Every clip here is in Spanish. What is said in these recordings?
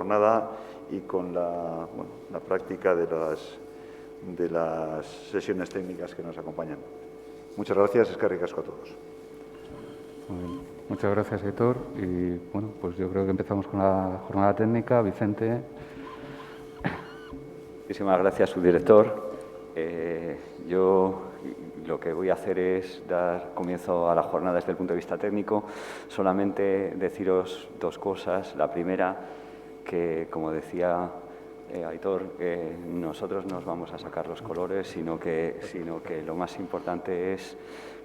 jornada y con la práctica de las sesiones técnicas que nos acompañan. Muchas gracias, eskerrik asko a todos. Muy bien. Muchas gracias, Aitor. Y bueno, pues yo creo que empezamos con la jornada técnica. Vicente. Muchísimas gracias, subdirector. Yo lo que voy a hacer es dar comienzo a la jornada desde el punto de vista técnico. Solamente deciros dos cosas. La primera, que como decía Aitor, nosotros nos vamos a sacar los colores, sino que lo más importante es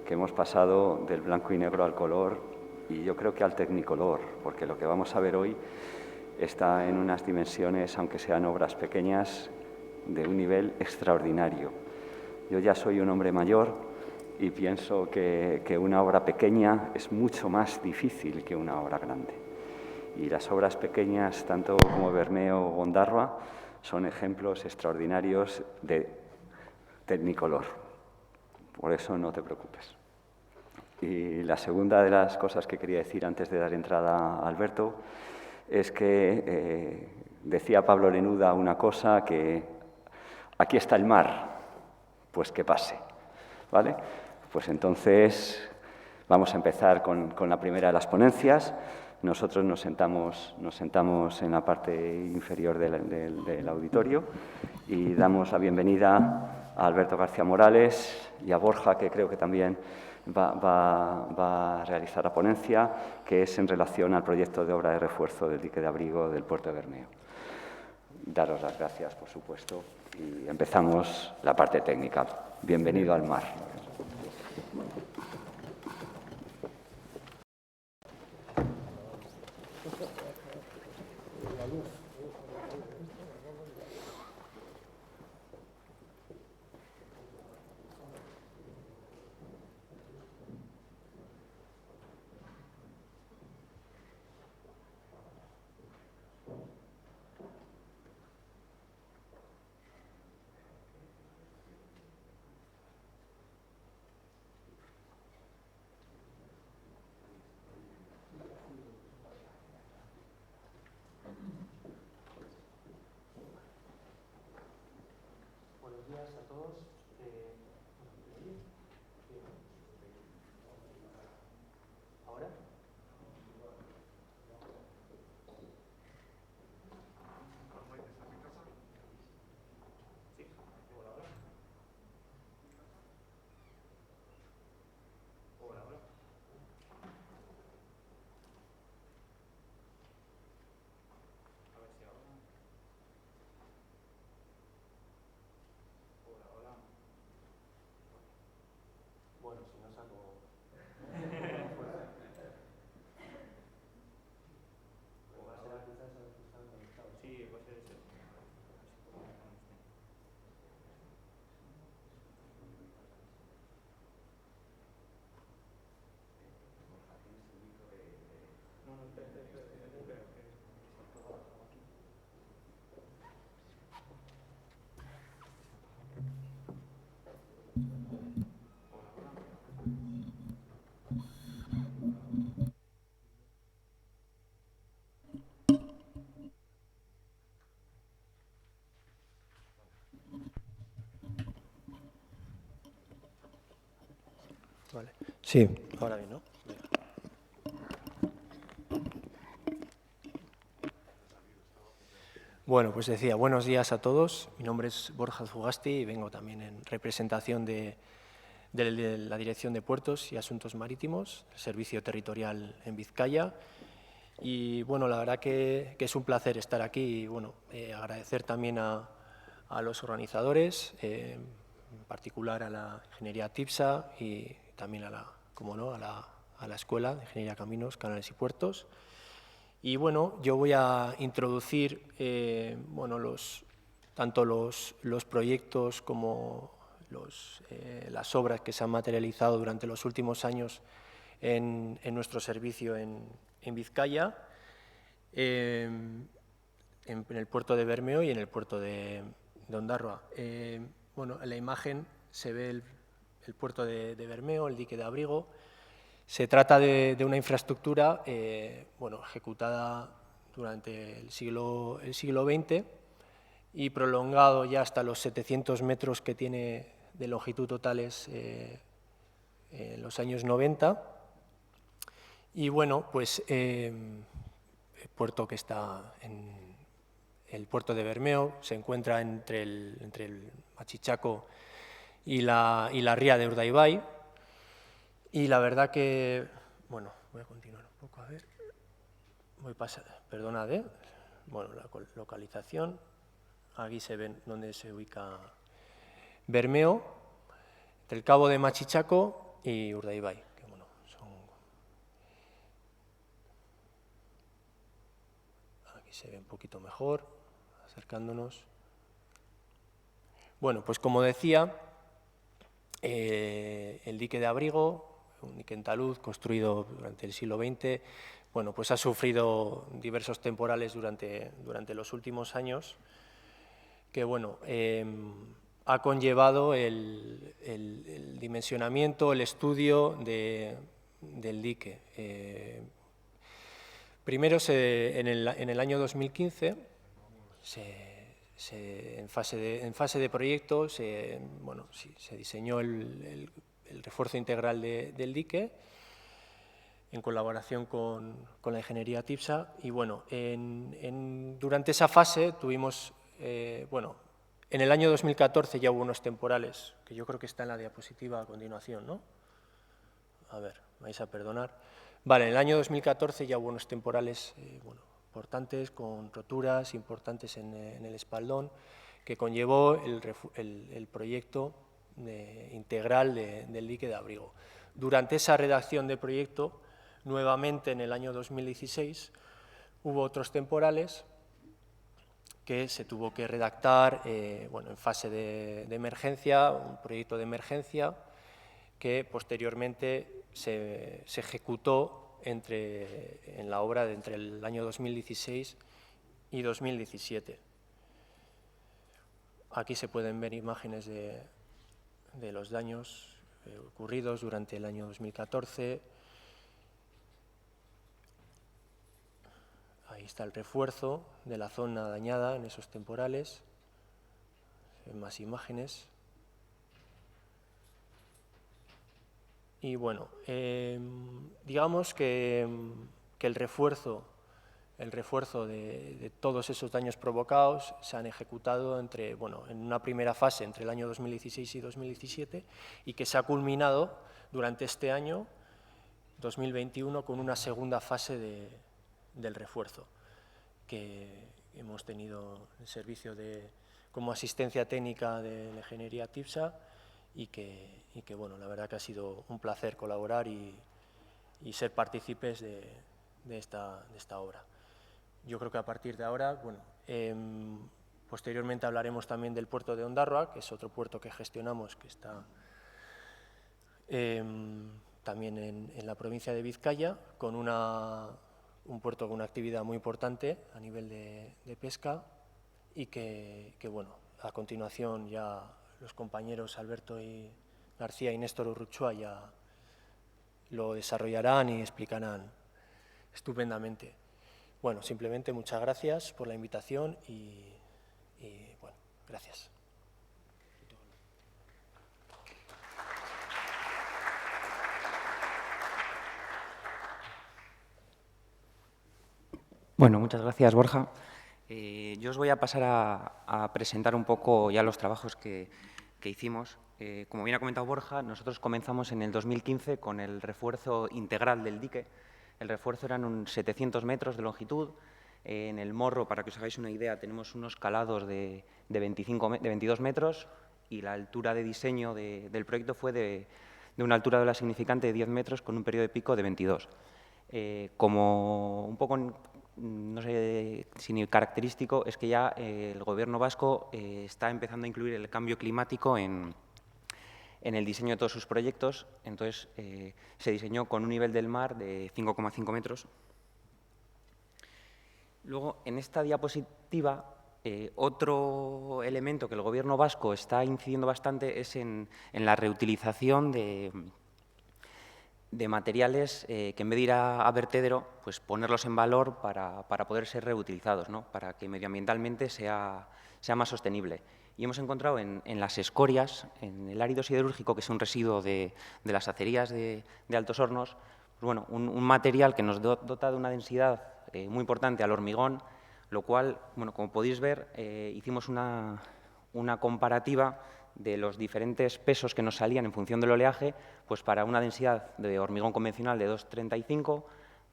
que hemos pasado del blanco y negro al color y yo creo que al tecnicolor, porque lo que vamos a ver hoy está en unas dimensiones, aunque sean obras pequeñas, de un nivel extraordinario. Yo ya soy un hombre mayor y pienso que una obra pequeña es mucho más difícil que una obra grande. Y las obras pequeñas, tanto como Bermeo o Ondarroa, son ejemplos extraordinarios de tecnicolor. Por eso no te preocupes. Y la segunda de las cosas que quería decir antes de dar entrada a Alberto es que decía Pablo Neruda una cosa, que aquí está el mar, pues que pase, ¿vale? Pues entonces vamos a empezar con la primera de las ponencias. Nosotros nos sentamos en la parte inferior del auditorio y damos la bienvenida a Alberto García Morales y a Borja, que creo que también va a realizar la ponencia, que es en relación al proyecto de obra de refuerzo del dique de abrigo del puerto de Bermeo. Daros las gracias, por supuesto, y empezamos la parte técnica. Bienvenido al mar. Buenos días a todos. ¿Ahora? Sí. ¿Ahora? ¿Ahora? A ver si ahora. Hola. Bueno, si no saco. Sí, puede ser ese. No, espera. Vale. Sí, ahora bien, ¿no? Bueno, pues decía, buenos días a todos. Mi nombre es Borja Zugasti y vengo también en representación de la Dirección de Puertos y Asuntos Marítimos, el Servicio Territorial en Vizcaya. Y bueno, la verdad que es un placer estar aquí y bueno, agradecer también a los organizadores, en particular a la Ingeniería TIPSA y también a la Escuela de Ingeniería Caminos, Canales y Puertos. Y bueno, yo voy a introducir tanto los proyectos como las obras que se han materializado durante los últimos años en nuestro servicio en Vizcaya, en el puerto de Bermeo y en el puerto de Ondarroa. Bueno, en la imagen se ve el puerto de Bermeo, el dique de abrigo. Se trata de una infraestructura ejecutada durante el siglo XX y prolongado ya hasta los 700 metros que tiene de longitud totales en los años 90. Y bueno, pues el puerto que está en el puerto de Bermeo se encuentra entre el Machichaco y la ría de Urdaibai. Y la verdad que, bueno, voy a continuar un poco, a ver, perdonad, bueno, la localización, aquí se ven dónde se ubica Bermeo, entre el cabo de Machichaco y Urdaibai, que bueno, aquí se ve un poquito mejor, acercándonos. Bueno, pues como decía, el dique de abrigo, un dique en talud construido durante el siglo XX, bueno, pues ha sufrido diversos temporales durante los últimos años, que bueno, ha conllevado el dimensionamiento, el estudio del dique. Primero, en el año 2015, en fase de proyecto, se diseñó el refuerzo integral del dique en colaboración con la ingeniería TIPSA. Y bueno, durante esa fase tuvimos, en el año 2014 ya hubo unos temporales, que yo creo que está en la diapositiva a continuación, ¿no? A ver, me vais a perdonar. Vale, en el año 2014 ya hubo unos temporales importantes, con roturas importantes en el espaldón, que conllevó el proyecto integral del dique de abrigo. Durante esa redacción de proyecto, nuevamente en el año 2016, hubo otros temporales que se tuvo que redactar en fase de emergencia, un proyecto de emergencia que posteriormente se ejecutó en la obra entre el año 2016 y 2017. Aquí se pueden ver imágenes de los daños ocurridos durante el año 2014. Ahí está el refuerzo de la zona dañada en esos temporales. Se ven más imágenes. Y bueno, digamos que el refuerzo de todos esos daños provocados se han ejecutado en una primera fase entre el año 2016 y 2017 y que se ha culminado durante este año 2021 con una segunda fase del refuerzo que hemos tenido en servicio como asistencia técnica de la ingeniería TIPSA y que bueno, la verdad que ha sido un placer colaborar y ser partícipes de esta obra. Yo creo que a partir de ahora, posteriormente hablaremos también del puerto de Ondarroa, que es otro puerto que gestionamos, que está también en la provincia de Vizcaya, con un puerto con una actividad muy importante a nivel de pesca y que bueno, a continuación ya los compañeros Alberto García y Néstor Urruchua ya lo desarrollarán y explicarán estupendamente. Bueno, simplemente muchas gracias por la invitación y bueno, gracias. Bueno, muchas gracias, Borja. Yo os voy a pasar a presentar un poco ya los trabajos que hicimos. Como bien ha comentado Borja, nosotros comenzamos en el 2015 con el refuerzo integral del dique. El refuerzo eran unos 700 metros de longitud. En el morro, para que os hagáis una idea, tenemos unos calados de 22 metros y la altura de diseño del proyecto fue de una altura de ola significante de 10 metros con un periodo de pico de 22. Como un poco, no sé si ni característico, es que ya el Gobierno vasco está empezando a incluir el cambio climático en el diseño de todos sus proyectos. Entonces, se diseñó con un nivel del mar de 5,5 metros. Luego, en esta diapositiva, otro elemento que el Gobierno vasco está incidiendo bastante es en la reutilización de de materiales que en vez de ir a vertedero, pues ponerlos en valor para poder ser reutilizados, ¿no? Para que medioambientalmente sea más sostenible. Y hemos encontrado en las escorias, en el árido siderúrgico, que es un residuo de las acerías de Altos Hornos, pues bueno, un material que nos dota de una densidad muy importante al hormigón, lo cual, bueno, como podéis ver, hicimos una comparativa de los diferentes pesos que nos salían en función del oleaje, pues para una densidad de hormigón convencional de 2,35,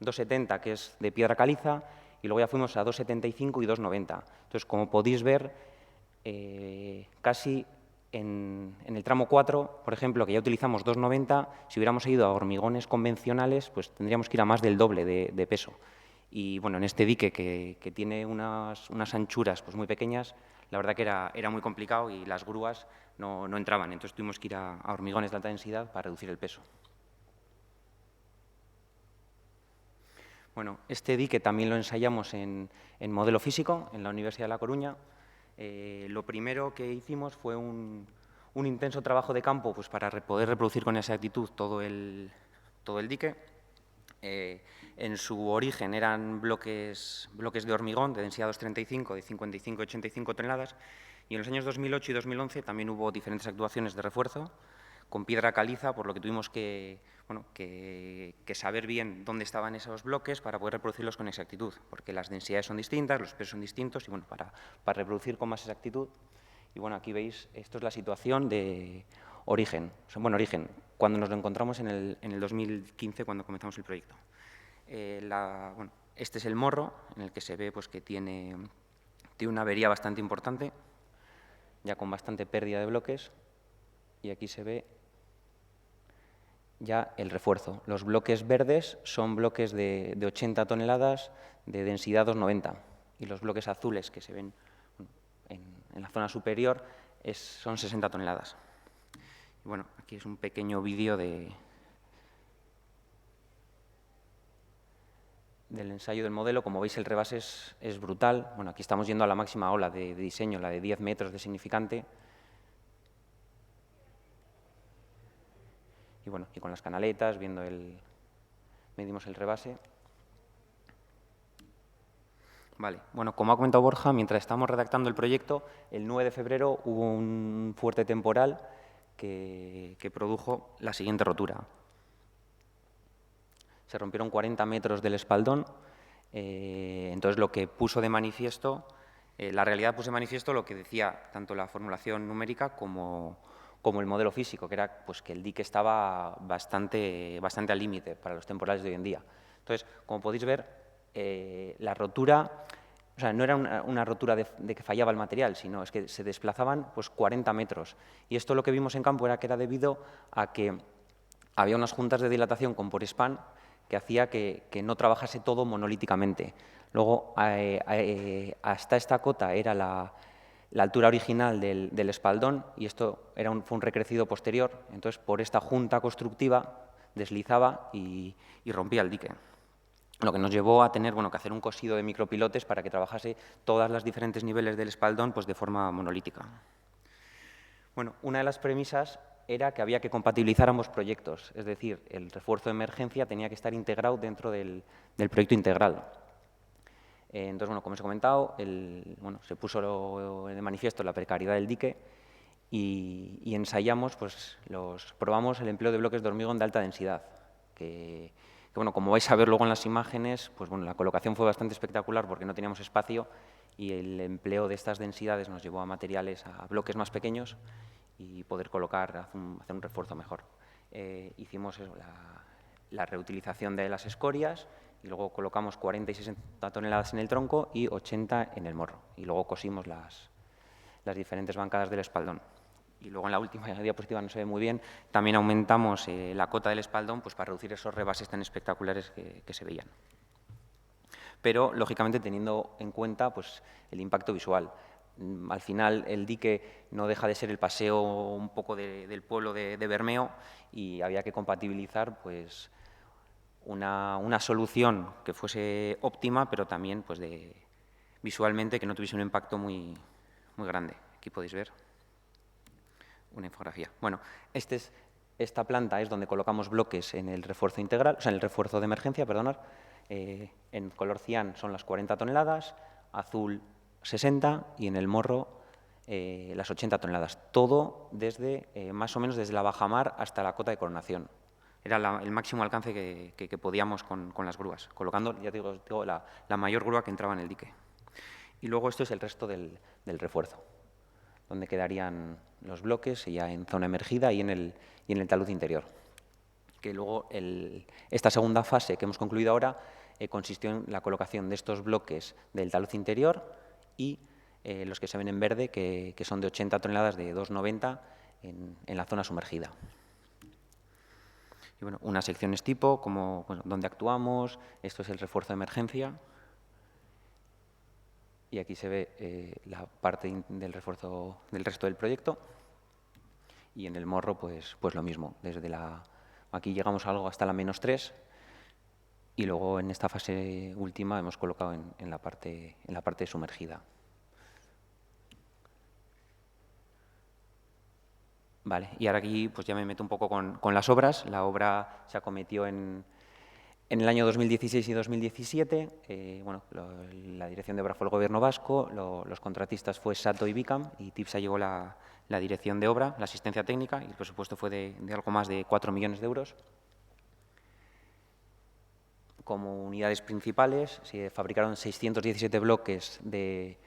2,70, que es de piedra caliza, y luego ya fuimos a 2,75 y 2,90. Entonces, como podéis ver, casi en el tramo 4, por ejemplo, que ya utilizamos 2,90, si hubiéramos ido a hormigones convencionales, pues tendríamos que ir a más del doble de peso. Y bueno, en este dique que tiene unas anchuras pues muy pequeñas, la verdad que era muy complicado y las grúas no entraban. Entonces tuvimos que ir a hormigones de alta densidad para reducir el peso. Bueno, este dique también lo ensayamos en modelo físico en la Universidad de La Coruña. Lo primero que hicimos fue un intenso trabajo de campo pues, para poder reproducir con exactitud todo el dique. En su origen eran bloques de hormigón de densidad 2,35, de 55 y 85 toneladas, y en los años 2008 y 2011 también hubo diferentes actuaciones de refuerzo con piedra caliza, por lo que tuvimos que saber bien dónde estaban esos bloques para poder reproducirlos con exactitud, porque las densidades son distintas, los pesos son distintos, y bueno, para reproducir con más exactitud. Y bueno, aquí veis, esto es la situación de origen. Bueno, origen, cuando nos lo encontramos en el 2015, cuando comenzamos el proyecto. Este es el morro, en el que se ve pues, que tiene una avería bastante importante, ya con bastante pérdida de bloques, y aquí se ve ya el refuerzo. Los bloques verdes son bloques de 80 toneladas de densidad 2,90, y los bloques azules que se ven en la zona superior son 60 toneladas. Y bueno, aquí es un pequeño vídeo del ensayo del modelo. Como veis, el rebase es brutal. Bueno, aquí estamos yendo a la máxima ola de diseño, la de 10 metros de significante. Y bueno, y con las canaletas, medimos el rebase. Vale, bueno, como ha comentado Borja, mientras estábamos redactando el proyecto, el 9 de febrero hubo un fuerte temporal que produjo la siguiente rotura. Se rompieron 40 metros del espaldón, entonces lo que puso de manifiesto, la realidad puso de manifiesto lo que decía tanto la formulación numérica como el modelo físico, que era pues, que el dique estaba bastante al límite para los temporales de hoy en día. Entonces, como podéis ver, la rotura, o sea, no era una rotura de que fallaba el material, sino es que se desplazaban pues, 40 metros. Y esto lo que vimos en campo era que era debido a que había unas juntas de dilatación con porespan que hacía que no trabajase todo monolíticamente. Luego, hasta esta cota era la altura original del espaldón, y esto fue un recrecido posterior. Entonces, por esta junta constructiva deslizaba y rompía el dique. Lo que nos llevó a tener que hacer un cosido de micropilotes para que trabajase todas las diferentes niveles del espaldón pues, de forma monolítica. Bueno, una de las premisas era que había que compatibilizar ambos proyectos, es decir, el refuerzo de emergencia tenía que estar integrado dentro del proyecto integral. Entonces, bueno, como os he comentado, se puso de manifiesto la precariedad del dique y ensayamos, pues probamos el empleo de bloques de hormigón de alta densidad, que bueno, como vais a ver luego en las imágenes, pues bueno, la colocación fue bastante espectacular porque no teníamos espacio y el empleo de estas densidades nos llevó a materiales, a bloques más pequeños y poder hacer un refuerzo mejor. Hicimos la reutilización de las escorias y luego colocamos 40 y 60 toneladas en el tronco y 80 en el morro. Y luego cosimos las diferentes bancadas del espaldón. Y luego en la última diapositiva no se ve muy bien, también aumentamos la cota del espaldón pues, para reducir esos rebases tan espectaculares que se veían. Pero, lógicamente, teniendo en cuenta pues, el impacto visual. Al final, el dique no deja de ser el paseo un poco del pueblo de Bermeo y había que compatibilizar pues, una solución que fuese óptima, pero también pues, visualmente que no tuviese un impacto muy grande. Aquí podéis ver una infografía. Bueno, este es esta planta es donde colocamos bloques en el refuerzo integral, o sea, en el refuerzo de emergencia, perdonad. En color cian son las 40 toneladas, azul 60 y en el morro las 80 toneladas. Todo desde, más o menos desde la bajamar hasta la cota de coronación. Era el máximo alcance que podíamos con las grúas, colocando, ya digo, la mayor grúa que entraba en el dique. Y luego esto es el resto del refuerzo, donde quedarían los bloques ya en zona emergida y en el talud interior. Que luego esta segunda fase que hemos concluido ahora consistió en la colocación de estos bloques del talud interior y los que se ven en verde, que son de 80 toneladas de 2,90 en la zona sumergida. Y bueno, unas secciones tipo, como dónde actuamos, esto es el refuerzo de emergencia. Y aquí se ve la parte del refuerzo del resto del proyecto. Y en el morro, pues lo mismo. Aquí llegamos algo hasta la -3 y luego en esta fase última hemos colocado en la parte sumergida. Vale, y ahora aquí pues ya me meto un poco con las obras. La obra se acometió en el año 2016 y 2017. La dirección de obra fue el Gobierno vasco, los contratistas fue Sato y Bicam, y TIPSA llevó la dirección de obra, la asistencia técnica, y el presupuesto fue de algo más de 4 millones de euros. Como unidades principales se fabricaron 617 bloques de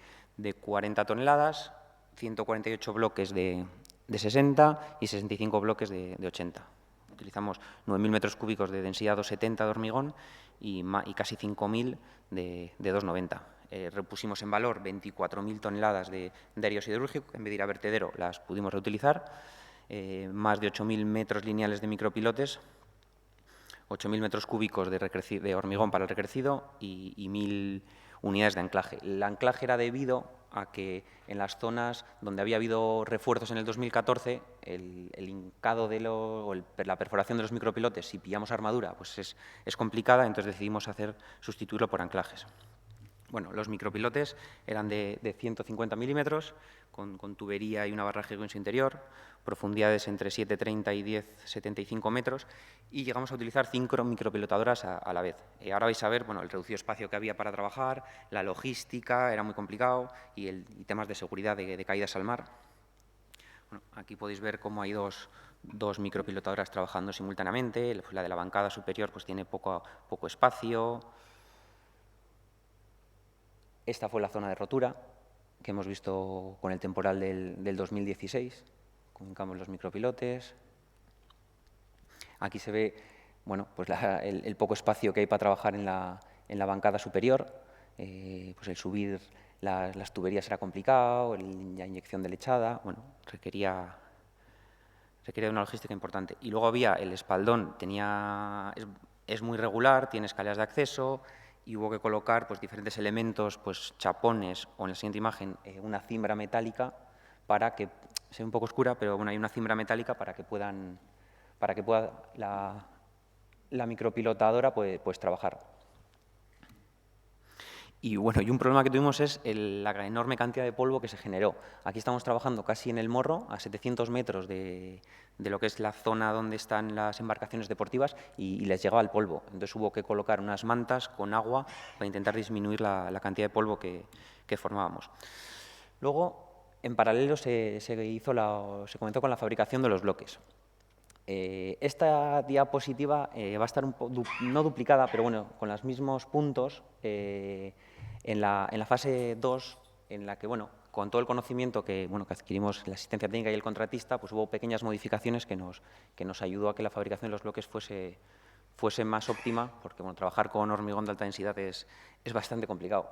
40 toneladas, 148 bloques de 60 y 65 bloques de 80. Utilizamos 9.000 metros cúbicos de densidad 270 de hormigón y casi 5.000 de 290. Repusimos en valor 24.000 toneladas de aéreo siderúrgico, en vez de ir a vertedero las pudimos reutilizar, más de 8.000 metros lineales de micropilotes, 8.000 metros cúbicos de hormigón para el recrecido y 1.000 unidades de anclaje. El anclaje era debido a que en las zonas donde había habido refuerzos en el 2014, el hincado la perforación de los micropilotes, si pillamos armadura, pues es complicada, entonces decidimos sustituirlo por anclajes. Bueno, los micropilotes eran de 150 milímetros, con tubería y una barraje en su interior, profundidades entre 7,30 y 10,75 metros, y llegamos a utilizar 5 micropilotadoras a la vez. Ahora vais a ver el reducido espacio que había para trabajar, la logística, era muy complicado, y temas de seguridad de caídas al mar. Bueno, aquí podéis ver cómo hay dos micropilotadoras trabajando simultáneamente. La de la bancada superior pues tiene poco espacio. Esta fue la zona de rotura que hemos visto con el temporal del 2016. Comunicamos los micropilotes. Aquí se ve pues el poco espacio que hay para trabajar en la bancada superior. Pues el subir las tuberías era complicado, la inyección de lechada, requería de una logística importante. Y luego había el espaldón, es muy regular, tiene escaleras de acceso, y hubo que colocar pues diferentes elementos, pues chapones, o en la siguiente imagen una cimbra metálica para que, se ve un poco oscura, pero hay una cimbra metálica para que pueda la micropilotadora pues trabajar. Y un problema que tuvimos es la enorme cantidad de polvo que se generó. Aquí estamos trabajando casi en el morro, a 700 metros de lo que es la zona donde están las embarcaciones deportivas, y les llegaba el polvo. Entonces hubo que colocar unas mantas con agua para intentar disminuir la cantidad de polvo que formábamos. Luego, en paralelo, se comenzó con la fabricación de los bloques. Esta diapositiva va a estar no duplicada, pero con los mismos puntos en la fase 2, en la que, con todo el conocimiento que adquirimos la asistencia técnica y el contratista, pues hubo pequeñas modificaciones que nos ayudó a que la fabricación de los bloques fuese más óptima, porque trabajar con hormigón de alta densidad es bastante complicado.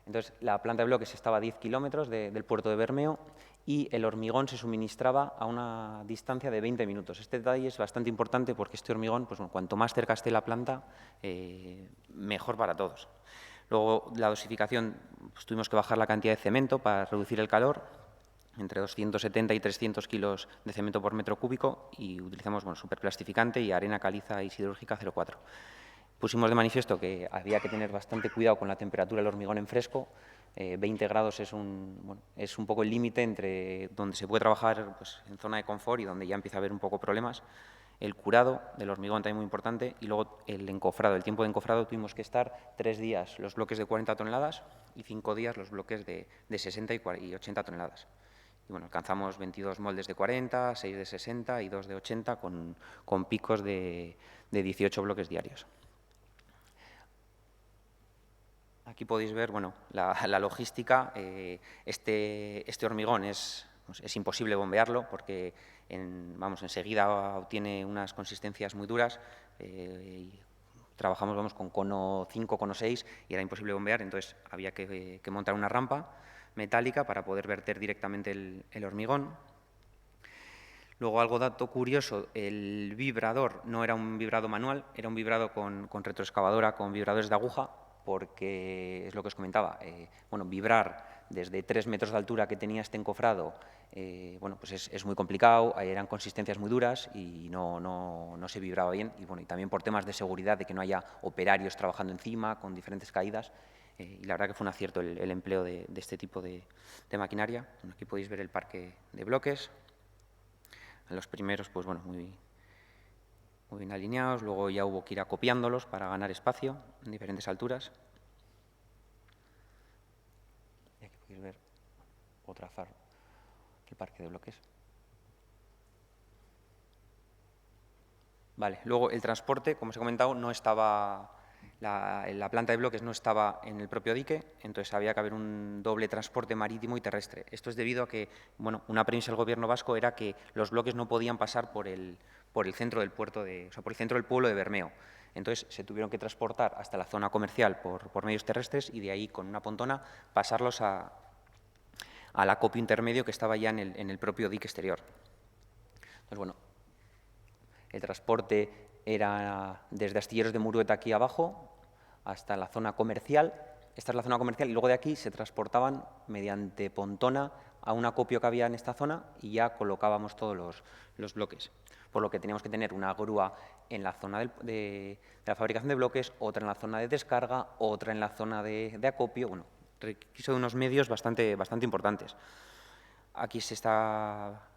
Entonces, la planta de bloques estaba a 10 kilómetros del puerto de Bermeo y el hormigón se suministraba a una distancia de 20 minutos. Este detalle es bastante importante porque este hormigón, pues cuanto más cerca esté la planta, mejor para todos. Luego, la dosificación, pues tuvimos que bajar la cantidad de cemento para reducir el calor, entre 270 y 300 kilos de cemento por metro cúbico, y utilizamos superplastificante y arena caliza y siderúrgica 0,4. Pusimos de manifiesto que había que tener bastante cuidado con la temperatura del hormigón en fresco. 20 grados es un poco el límite entre donde se puede trabajar pues, en zona de confort y donde ya empieza a haber un poco problemas. El curado del hormigón también muy importante y luego el encofrado. El tiempo de encofrado tuvimos que estar 3 días los bloques de 40 toneladas y 5 días los bloques de 60 y 80 toneladas. Y bueno, alcanzamos 22 moldes de 40, 6 de 60 y 2 de 80 con picos de 18 bloques diarios. Aquí podéis ver bueno, la logística. Este hormigón es imposible bombearlo porque enseguida obtiene unas consistencias muy duras. Trabajamos con cono 5, cono 6 y era imposible bombear, entonces había que montar una rampa metálica para poder verter directamente el hormigón. Luego, algo dato curioso, el vibrador no era un vibrado manual, era un vibrado con retroexcavadora, con vibradores de aguja, porque es lo que os comentaba, vibrar desde 3 metros de altura que tenía este encofrado, pues es muy complicado, eran consistencias muy duras y no se vibraba bien. Y también por temas de seguridad, de que no haya operarios trabajando encima con diferentes caídas. Y la verdad que fue un acierto el empleo de este tipo de maquinaria. Aquí podéis ver el parque de bloques. Los primeros, pues muy bien alineados, luego ya hubo que ir acopiándolos para ganar espacio en diferentes alturas. Y aquí podéis ver o trazar el parque de bloques. Vale, luego el transporte, como os he comentado, no estaba, la planta de bloques no estaba en el propio dique, entonces había que haber un doble transporte marítimo y terrestre. Esto es debido a que, una premisa del Gobierno vasco era que los bloques no podían pasar por el centro del puerto por el centro del pueblo de Bermeo. Entonces se tuvieron que transportar hasta la zona comercial por medios terrestres y de ahí con una pontona pasarlos al acopio intermedio que estaba ya en el propio dique exterior. Entonces, el transporte era desde Astilleros de Murueta aquí abajo hasta la zona comercial. Esta es la zona comercial y luego de aquí se transportaban mediante pontona a un acopio que había en esta zona y ya colocábamos todos los bloques. Por lo que teníamos que tener una grúa en la zona de la fabricación de bloques, otra en la zona de descarga, otra en la zona de acopio. Requiso de unos medios bastante importantes. Aquí se está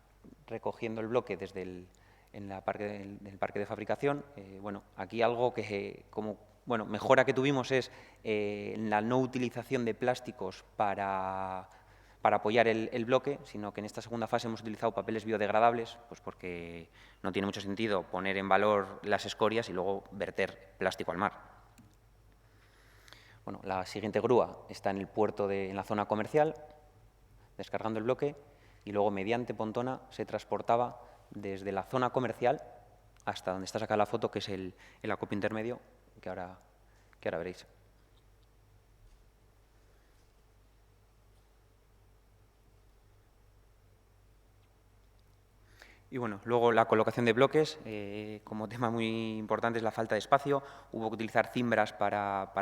recogiendo el bloque desde el parque de fabricación. Aquí algo que mejora que tuvimos es la no utilización de plásticos para apoyar el bloque, sino que en esta segunda fase hemos utilizado papeles biodegradables, pues porque no tiene mucho sentido poner en valor las escorias y luego verter plástico al mar. La siguiente grúa está en el puerto, en la zona comercial, descargando el bloque, y luego mediante pontona se transportaba desde la zona comercial hasta donde está sacada la foto, que es el acopio intermedio, que ahora veréis. Y luego la colocación de bloques, como tema muy importante es la falta de espacio. Hubo que utilizar cimbras para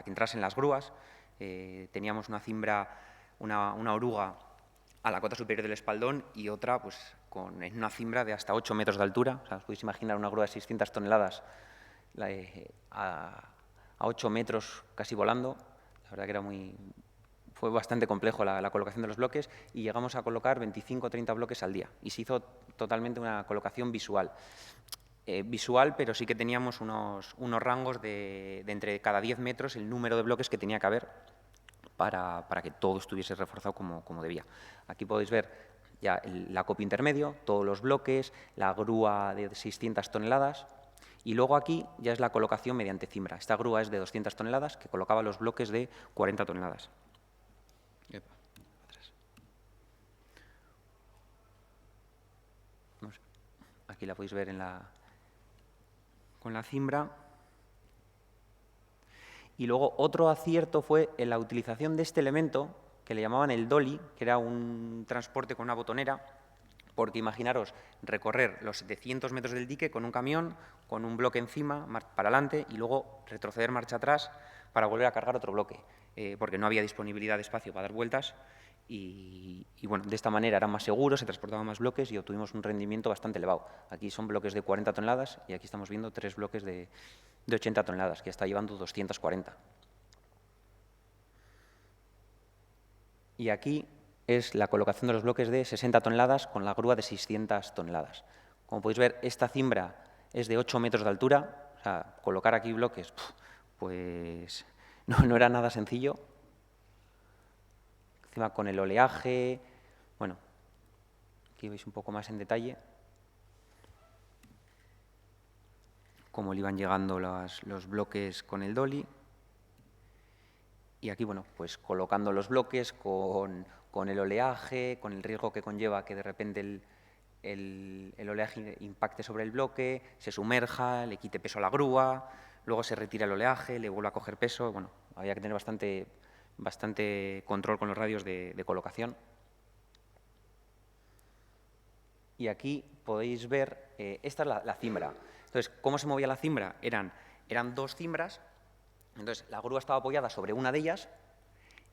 que entrasen las grúas. Teníamos una cimbra, una oruga a la cota superior del espaldón y otra en una cimbra de hasta 8 metros de altura. O sea, os podéis imaginar una grúa de 600 toneladas a 8 metros casi volando. La verdad que fue bastante complejo la colocación de los bloques y llegamos a colocar 25 o 30 bloques al día. Y se hizo totalmente una colocación visual. Pero sí que teníamos unos rangos de entre cada 10 metros el número de bloques que tenía que haber para que todo estuviese reforzado como debía. Aquí podéis ver ya el acopio intermedio, todos los bloques, la grúa de 600 toneladas y luego aquí ya es la colocación mediante cimbra. Esta grúa es de 200 toneladas que colocaba los bloques de 40 toneladas. Aquí la podéis ver con la cimbra. Y luego otro acierto fue en la utilización de este elemento, que le llamaban el dolly, que era un transporte con una botonera, porque imaginaros recorrer los 700 metros del dique con un camión, con un bloque encima, para adelante, y luego retroceder marcha atrás para volver a cargar otro bloque, porque no había disponibilidad de espacio para dar vueltas. Y de esta manera era más seguro, se transportaban más bloques y obtuvimos un rendimiento bastante elevado. Aquí son bloques de 40 toneladas y aquí estamos viendo 3 bloques de 80 toneladas, que está llevando 240. Y aquí es la colocación de los bloques de 60 toneladas con la grúa de 600 toneladas. Como podéis ver, esta cimbra es de 8 metros de altura. O sea, colocar aquí bloques, pues no era nada sencillo. Encima con el oleaje, bueno, aquí veis un poco más en detalle cómo le iban llegando los bloques con el dolly. Y aquí, bueno, pues colocando los bloques con el oleaje, con el riesgo que conlleva que de repente el oleaje impacte sobre el bloque, se sumerja, le quite peso a la grúa, luego se retira el oleaje, le vuelve a coger peso. Bueno, había que tener bastante control con los radios de colocación. Y aquí podéis ver, esta es la cimbra. Entonces, ¿cómo se movía la cimbra? Eran 2 cimbras, entonces la grúa estaba apoyada sobre una de ellas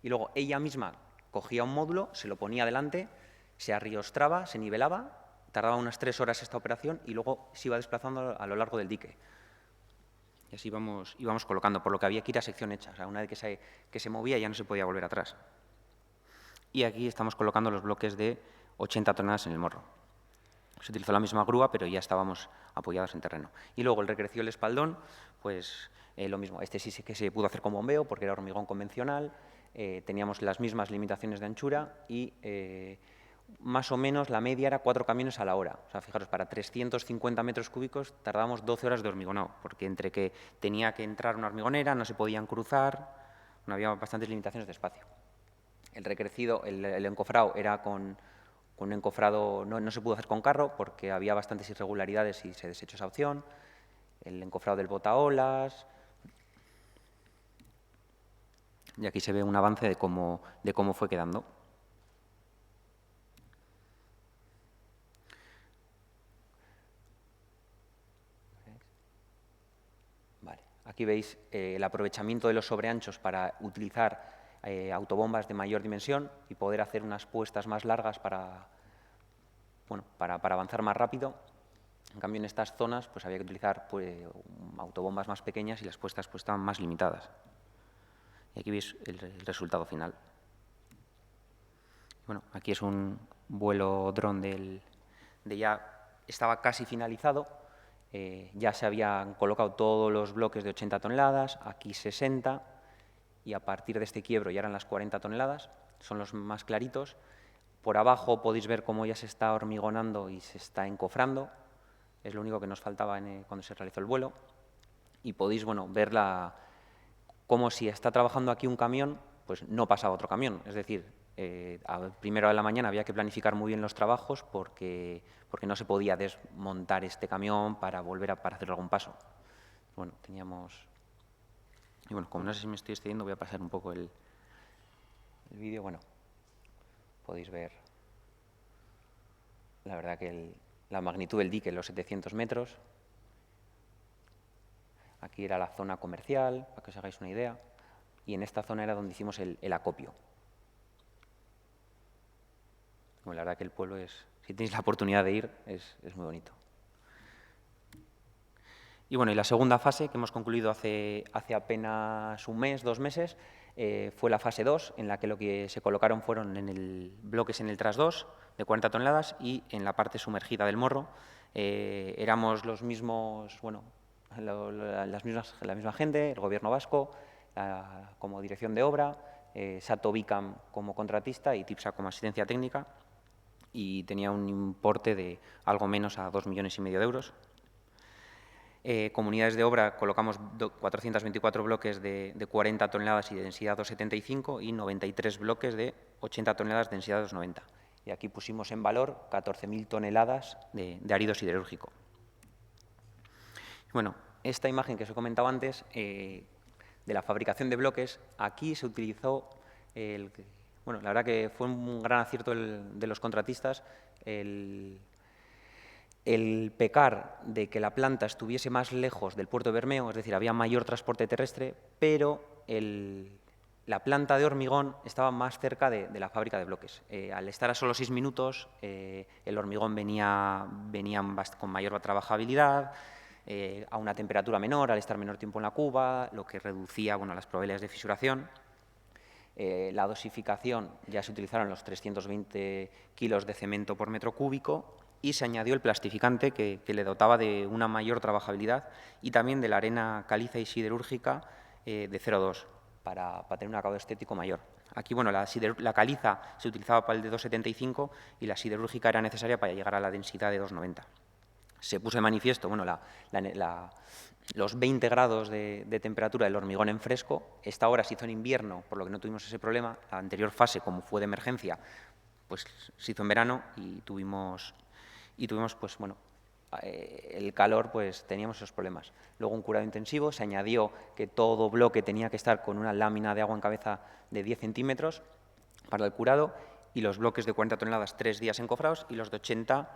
y luego ella misma cogía un módulo, se lo ponía delante, se arriostraba, se nivelaba, tardaba unas 3 horas esta operación y luego se iba desplazando a lo largo del dique. Y así íbamos colocando, por lo que había que ir a sección hecha. O sea, una vez que se movía ya no se podía volver atrás. Y aquí estamos colocando los bloques de 80 toneladas en el morro. Se utilizó la misma grúa, pero ya estábamos apoyados en terreno. Y luego el recrecido del espaldón, pues lo mismo. Este sí que se pudo hacer con bombeo porque era hormigón convencional, teníamos las mismas limitaciones de anchura y más o menos la media era 4 camiones a la hora. O sea, fijaros, para 350 metros cúbicos tardábamos 12 horas de hormigonado, porque entre que tenía que entrar una hormigonera, no se podían cruzar, no había bastantes limitaciones de espacio. El recrecido, el encofrado era con un encofrado, no se pudo hacer con carro porque había bastantes irregularidades y se desechó esa opción. El encofrado del botaolas. Y aquí se ve un avance de cómo fue quedando. Vale. Aquí veis el aprovechamiento de los sobreanchos para utilizar autobombas de mayor dimensión y poder hacer unas puestas más largas para avanzar más rápido. En cambio, en estas zonas pues, había que utilizar autobombas más pequeñas y las puestas pues, estaban más limitadas. Y aquí veis el resultado final. Bueno, aquí es un vuelo dron ya estaba casi finalizado. Ya se habían colocado todos los bloques de 80 toneladas, aquí 60, y a partir de este quiebro ya eran las 40 toneladas, son los más claritos. Por abajo podéis ver cómo ya se está hormigonando y se está encofrando, es lo único que nos faltaba cuando se realizó el vuelo. Y podéis ver cómo si está trabajando aquí un camión, pues no pasaba otro camión. Es decir, a primera hora de la mañana había que planificar muy bien los trabajos porque no se podía desmontar este camión para volver para hacer algún paso. Bueno, teníamos... Y bueno, como no sé si me estoy excediendo, voy a pasar un poco el vídeo. Bueno, podéis ver la verdad que la magnitud del dique, los 700 metros. Aquí era la zona comercial, para que os hagáis una idea, y en esta zona era donde hicimos el acopio. Bueno, la verdad que el pueblo si tenéis la oportunidad de ir, es muy bonito. Y bueno, y la segunda fase, que hemos concluido hace apenas un mes, 2 meses, fue la fase 2, en la que lo que se colocaron fueron bloques en el tras 2 de 40 toneladas y en la parte sumergida del morro. Éramos los mismos, la misma gente, el Gobierno vasco como dirección de obra, Sato Bicam como contratista y TIPSA como asistencia técnica, y tenía un importe de algo menos a 2,5 millones de euros. Comunidades de obra colocamos 424 bloques de 40 toneladas y de densidad 275 y 93 bloques de 80 toneladas de densidad 290. Y aquí pusimos en valor 14.000 toneladas de árido siderúrgico. Bueno, esta imagen que os he comentado antes, de la fabricación de bloques, aquí se utilizó, la verdad que fue un gran acierto de los contratistas, el pecar de que la planta estuviese más lejos del puerto de Bermeo, es decir, había mayor transporte terrestre, pero la planta de hormigón estaba más cerca de la fábrica de bloques. Al estar a solo 6 minutos, el hormigón venía con mayor trabajabilidad, a una temperatura menor, al estar menor tiempo en la cuba, lo que reducía las probabilidades de fisuración. La dosificación, ya se utilizaron los 320 kilos de cemento por metro cúbico, y se añadió el plastificante que le dotaba de una mayor trabajabilidad y también de la arena caliza y siderúrgica de 0,2 para tener un acabado estético mayor. Aquí, bueno, la caliza se utilizaba para el de 2,75 y la siderúrgica era necesaria para llegar a la densidad de 2,90. Se puso de manifiesto, bueno, los 20 grados de temperatura del hormigón en fresco. Esta hora se hizo en invierno, por lo que no tuvimos ese problema. La anterior fase, como fue de emergencia, pues se hizo en verano y tuvimos pues bueno, el calor, pues teníamos esos problemas. Luego un curado intensivo, se añadió que todo bloque tenía que estar con una lámina de agua en cabeza de 10 centímetros para el curado y los bloques de 40 toneladas 3 días encofrados y los de 80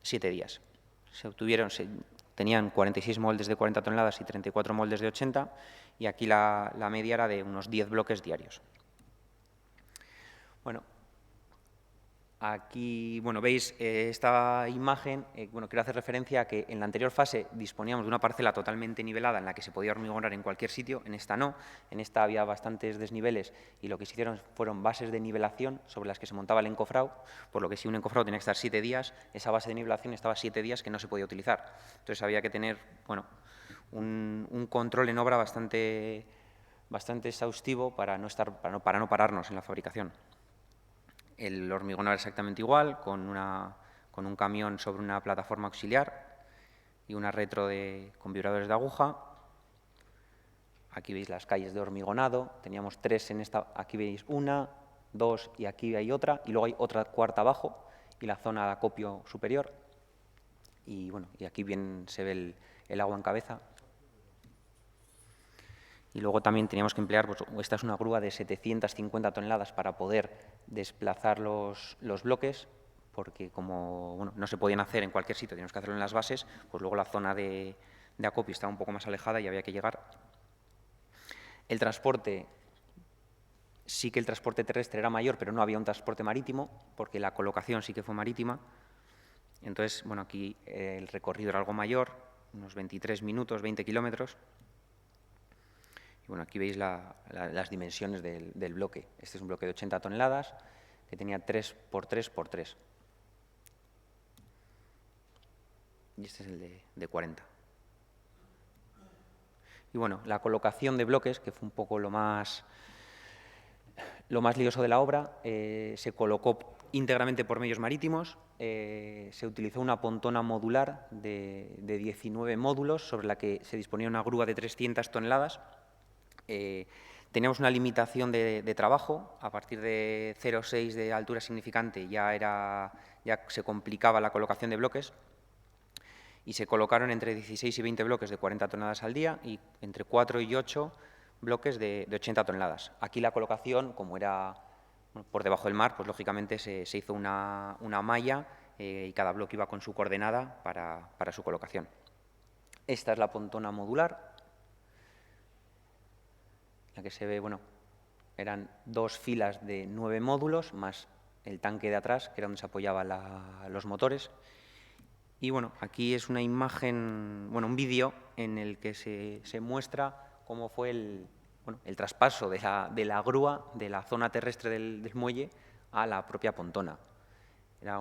7 días. Tenían 46 moldes de 40 toneladas y 34 moldes de 80 y aquí la media era de unos 10 bloques diarios. Bueno, aquí veis esta imagen. Quiero hacer referencia a que en la anterior fase disponíamos de una parcela totalmente nivelada en la que se podía hormigonar en cualquier sitio. En esta no. En esta había bastantes desniveles y lo que se hicieron fueron bases de nivelación sobre las que se montaba el encofrado, por lo que si un encofrado tenía que estar 7 días, esa base de nivelación estaba 7 días que no se podía utilizar. Entonces había que tener un control en obra bastante exhaustivo para no pararnos en la fabricación. El hormigón era exactamente igual, con un camión sobre una plataforma auxiliar y una retro con vibradores de aguja. Aquí veis las calles de hormigonado, teníamos 3 en esta, aquí veis 1, 2 y aquí hay otra, y luego hay otra cuarta abajo y la zona de acopio superior. Y aquí bien se ve el agua en cabeza. Y luego también teníamos que emplear, esta es una grúa de 750 toneladas para poder desplazar los bloques, porque como no se podían hacer en cualquier sitio, teníamos que hacerlo en las bases, pues luego la zona de acopio estaba un poco más alejada y había que llegar. El transporte, sí que el transporte terrestre era mayor, pero no había un transporte marítimo, porque la colocación sí que fue marítima. Entonces, aquí el recorrido era algo mayor, unos 23 minutos, 20 kilómetros. Y aquí veis las dimensiones del bloque. Este es un bloque de 80 toneladas que tenía 3 por 3 por 3. Y este es el de 40. Y la colocación de bloques, que fue un poco lo más lioso de la obra, se colocó íntegramente por medios marítimos. Se utilizó una pontona modular de 19 módulos sobre la que se disponía una grúa de 300 toneladas. Teníamos una limitación de trabajo. A partir de 0,6 de altura significante ya se complicaba la colocación de bloques y se colocaron entre 16 y 20 bloques de 40 toneladas al día y entre 4 y 8 bloques de 80 toneladas. Aquí la colocación, como era por debajo del mar, pues lógicamente se hizo una malla y cada bloque iba con su coordenada para su colocación. Esta es la pontona modular, la que se ve, eran 2 filas de 9 módulos, más el tanque de atrás, que era donde se apoyaban los motores. Y aquí es una imagen, un vídeo en el que se muestra cómo fue el traspaso de la grúa de la zona terrestre del muelle a la propia pontona. Era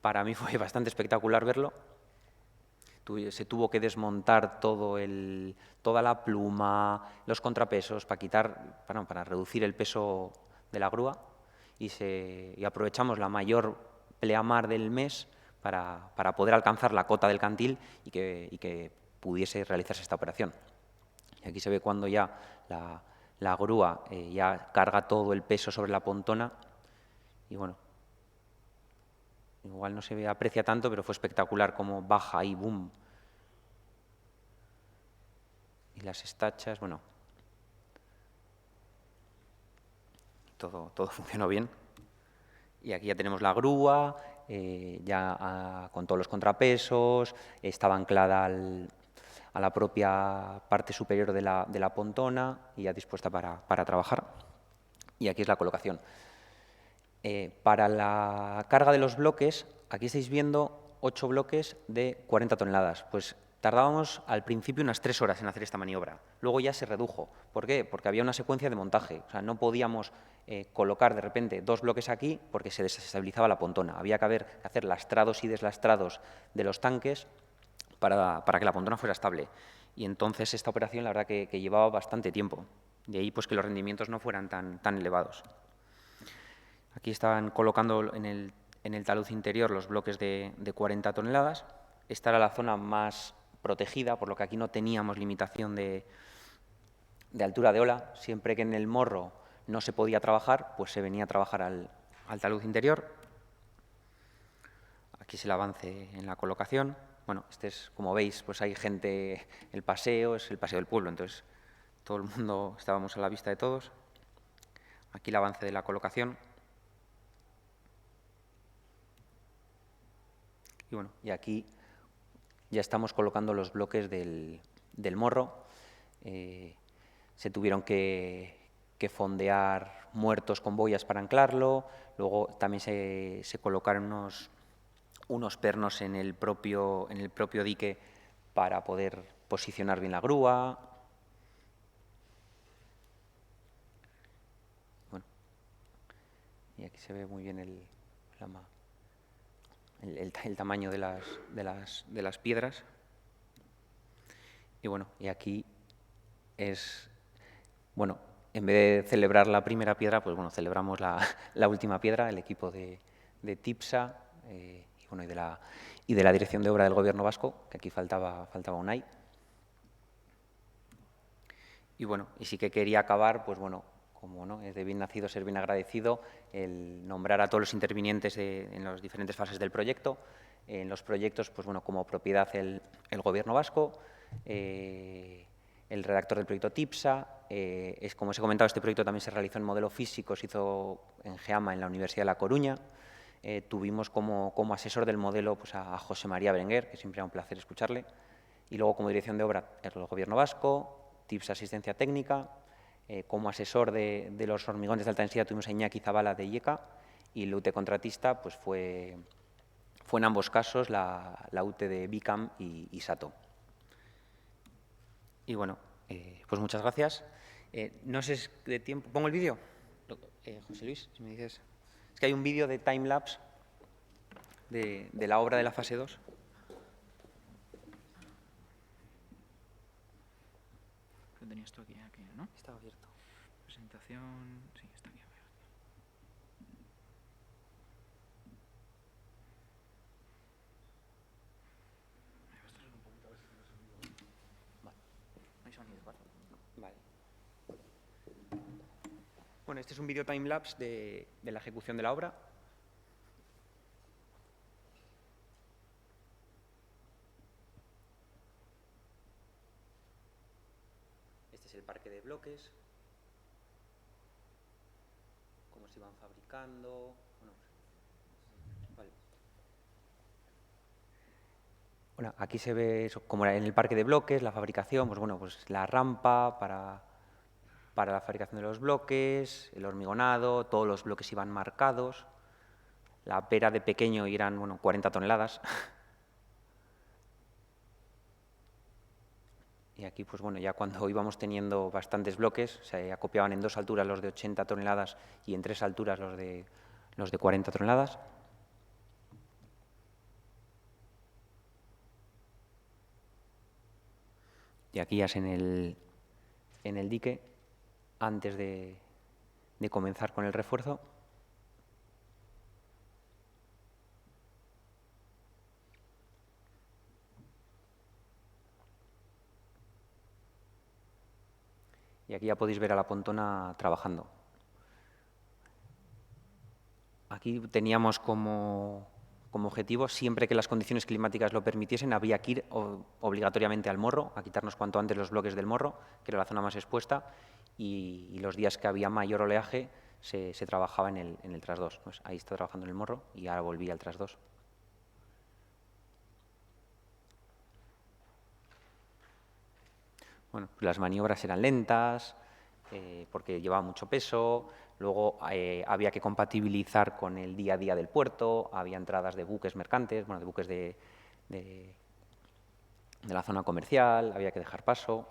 para mí fue bastante espectacular verlo. Se tuvo que desmontar toda la pluma, los contrapesos para reducir el peso de la grúa y aprovechamos la mayor pleamar del mes para poder alcanzar la cota del cantil y que pudiese realizarse esta operación. Y aquí se ve cuando ya la grúa ya carga todo el peso sobre la pontona y igual no se aprecia tanto, pero fue espectacular cómo baja y boom. Y las estachas, todo funcionó bien. Y aquí ya tenemos la grúa, con todos los contrapesos, estaba anclada a la propia parte superior de la pontona y ya dispuesta para trabajar. Y aquí es la colocación. Para la carga de los bloques, aquí estáis viendo 8 bloques de 40 toneladas. Pues tardábamos al principio unas 3 horas en hacer esta maniobra. Luego ya se redujo. ¿Por qué? Porque había una secuencia de montaje. O sea, no podíamos colocar de repente 2 bloques aquí porque se desestabilizaba la pontona. Había que hacer lastrados y deslastrados de los tanques para que la pontona fuera estable. Y entonces esta operación, la verdad, que llevaba bastante tiempo. De ahí pues, que los rendimientos no fueran tan elevados. Aquí estaban colocando en el talud interior los bloques de 40 toneladas. Esta era la zona más protegida, por lo que aquí no teníamos limitación de altura de ola. Siempre que en el morro no se podía trabajar, pues se venía a trabajar al talud interior. Aquí es el avance en la colocación. Bueno, este es, como veis, pues hay gente, el paseo, es el paseo del pueblo, entonces todo el mundo estábamos a la vista de todos. Aquí el avance de la colocación. Y bueno, y aquí ya estamos colocando los bloques del morro. Se tuvieron que fondear muertos con boyas para anclarlo. Luego también se colocaron unos pernos en el propio dique para poder posicionar bien la grúa. Bueno, y aquí se ve muy bien el tamaño de las piedras. Y bueno, y aquí es, bueno, en vez de celebrar la primera piedra, pues bueno, celebramos la última piedra, el equipo de TIPSA y de la Dirección de Obra del Gobierno Vasco, que aquí faltaba UNAI. Y bueno, y sí que quería acabar, pues bueno, como no es de bien nacido ser bien agradecido, el nombrar a todos los intervinientes en las diferentes fases del proyecto. En los proyectos, pues bueno, como propiedad el Gobierno vasco, el redactor del proyecto TIPSA. Como os he comentado, este proyecto también se realizó en modelo físico, se hizo en GEAMA, en la Universidad de La Coruña. Tuvimos como asesor del modelo pues, a José María Berenguer, que siempre era un placer escucharle. Y luego, como dirección de obra, el Gobierno vasco, TIPSA Asistencia Técnica. Como asesor de los hormigones de alta densidad tuvimos a Iñaki Zabala de IECA, y el UTE contratista pues, fue en ambos casos la UTE de BICAM y SATO. Y bueno, pues muchas gracias. No sé si de tiempo. ¿Pongo el vídeo? José Luis, si me dices. Es que hay un vídeo de timelapse de la obra de la fase 2. Lo tenías tú aquí, ¿no? Está abierto. Presentación. Sí, está aquí. No hay sonido, ¿vale? Vale. Bueno, este es un vídeo timelapse de la ejecución de la obra. Este es el parque de bloques. Cómo se iban fabricando. Vale. Bueno, aquí se ve eso, como en el parque de bloques, la fabricación, pues bueno, pues la rampa para la fabricación de los bloques, el hormigonado, todos los bloques iban marcados. La pera de pequeño eran, bueno, 40 toneladas. Y aquí, pues bueno, ya cuando íbamos teniendo bastantes bloques, se acopiaban en 2 alturas los de 80 toneladas y en 3 alturas los de 40 toneladas. Y aquí ya es en el dique, antes de comenzar con el refuerzo. Y aquí ya podéis ver a la pontona trabajando. Aquí teníamos como objetivo, siempre que las condiciones climáticas lo permitiesen, había que ir obligatoriamente al morro, a quitarnos cuanto antes los bloques del morro, que era la zona más expuesta, y los días que había mayor oleaje se trabajaba en el tras 2. Pues ahí está trabajando en el morro y ahora volví al tras 2. Bueno, pues las maniobras eran lentas, porque llevaba mucho peso. Luego había que compatibilizar con el día a día del puerto, había entradas de buques mercantes, bueno, de buques de la zona comercial, había que dejar paso.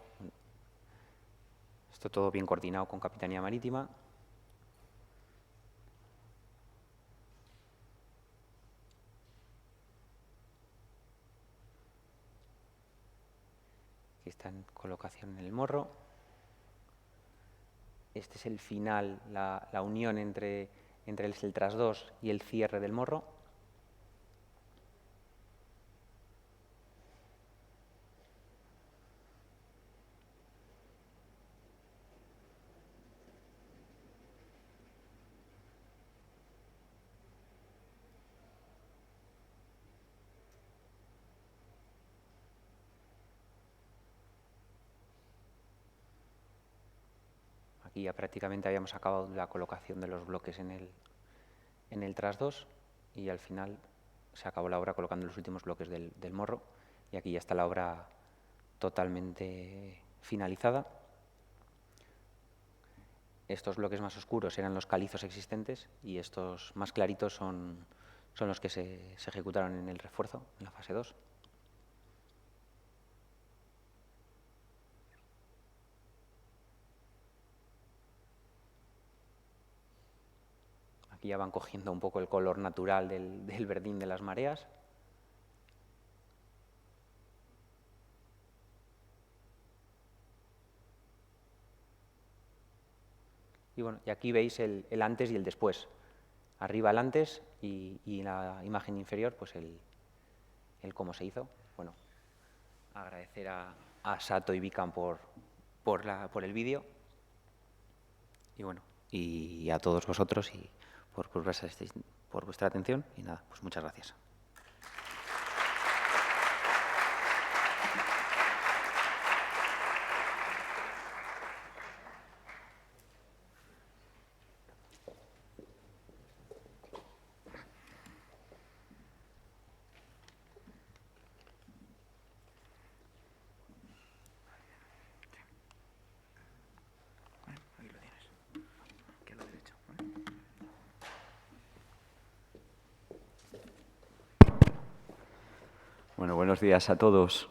Esto todo bien coordinado con Capitanía Marítima. está en colocación en el morro. Este es el final, la unión entre el tras 2 y el cierre del morro. Aquí ya prácticamente habíamos acabado la colocación de los bloques en el tras 2 y al final se acabó la obra colocando los últimos bloques del morro y aquí ya está la obra totalmente finalizada. Estos bloques más oscuros eran los calizos existentes y estos más claritos son los que se ejecutaron en el refuerzo, en la fase 2. Aquí ya van cogiendo un poco el color natural del verdín de las mareas. Y bueno, y aquí veis el antes y el después. Arriba el antes y en la imagen inferior pues el cómo se hizo. Bueno, agradecer a Sato y Vicam por el vídeo. Y bueno, y a todos vosotros y por vuestra atención y nada, pues muchas gracias. Vale, aquí lo tienes. Aquí a la derecha, ¿vale? Bueno, buenos días a todos.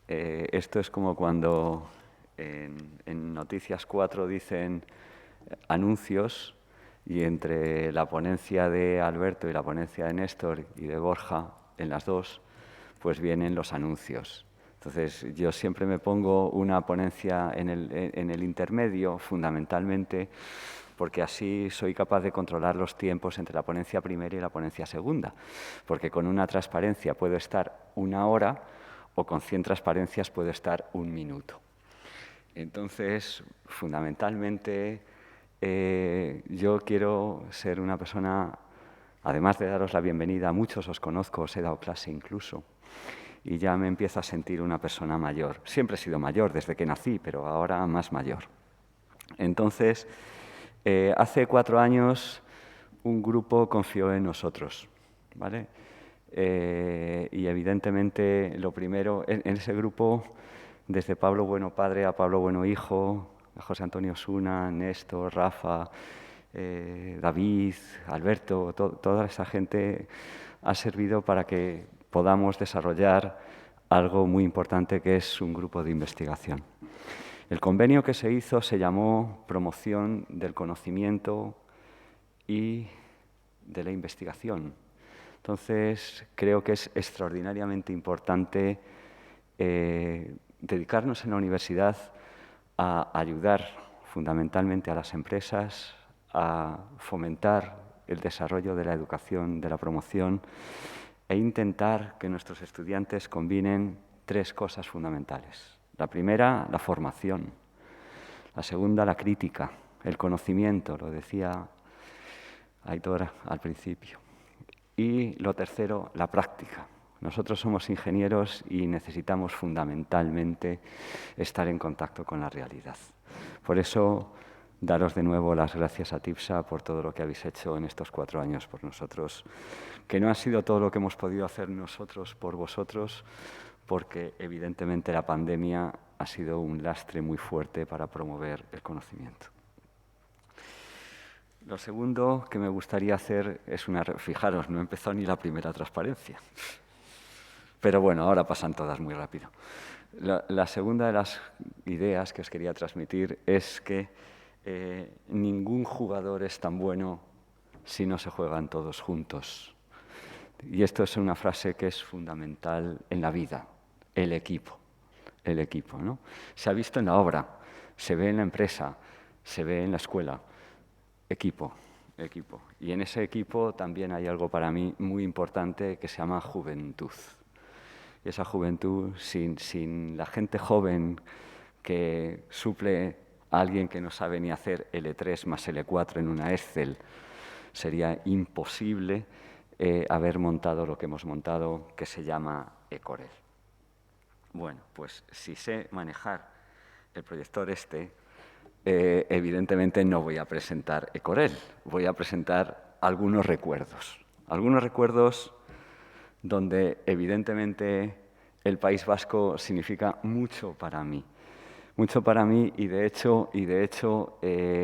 Esto es como cuando en Noticias 4 dicen anuncios y entre la ponencia de Alberto y la ponencia de Néstor y de Borja, en las dos, pues vienen los anuncios. Entonces, yo siempre me pongo una ponencia en el intermedio, fundamentalmente, porque así soy capaz de controlar los tiempos entre la ponencia primera y la ponencia segunda, porque con una transparencia puedo estar 1 hora o con 100 transparencias puedo estar 1 minuto. Entonces, fundamentalmente, yo quiero ser una persona, además de daros la bienvenida, muchos os conozco, os he dado clase incluso, y ya me empiezo a sentir una persona mayor. Siempre he sido mayor desde que nací, pero ahora más mayor. Entonces, hace 4 años un grupo confió en nosotros, ¿vale? Y evidentemente lo primero, en ese grupo, desde Pablo Bueno Padre a Pablo Bueno Hijo, a José Antonio Osuna, Néstor, Rafa, David, Alberto, toda esa gente ha servido para que podamos desarrollar algo muy importante que es un grupo de investigación. El convenio que se hizo se llamó Promoción del Conocimiento y de la Investigación. Entonces, creo que es extraordinariamente importante dedicarnos en la universidad a ayudar fundamentalmente a las empresas, a fomentar el desarrollo de la educación, de la promoción e intentar que nuestros estudiantes combinen 3 cosas fundamentales. La primera, la formación. La segunda, la crítica, el conocimiento, lo decía Aitor al principio. Y lo tercero, la práctica. Nosotros somos ingenieros y necesitamos fundamentalmente estar en contacto con la realidad. Por eso, daros de nuevo las gracias a TIPSA por todo lo que habéis hecho en estos 4 años por nosotros, que no ha sido todo lo que hemos podido hacer nosotros por vosotros, porque evidentemente la pandemia ha sido un lastre muy fuerte para promover el conocimiento. Lo segundo que me gustaría hacer es fijaros, no empezó ni la primera transparencia. Pero bueno, ahora pasan todas muy rápido. La segunda de las ideas que os quería transmitir es que ningún jugador es tan bueno si no se juegan todos juntos. Y esto es una frase que es fundamental en la vida, el equipo. el equipo, ¿no? Se ha visto en la obra, se ve en la empresa, se ve en la escuela. Equipo. Y en ese equipo también hay algo para mí muy importante que se llama juventud. Y esa juventud, sin la gente joven que suple a alguien que no sabe ni hacer L3 más L4 en una Excel, sería imposible haber montado lo que hemos montado, que se llama Ecorel. Bueno, pues si sé manejar el proyector evidentemente no voy a presentar Ecorel, voy a presentar algunos recuerdos. Algunos recuerdos donde evidentemente el País Vasco significa mucho para mí. Mucho para mí y de hecho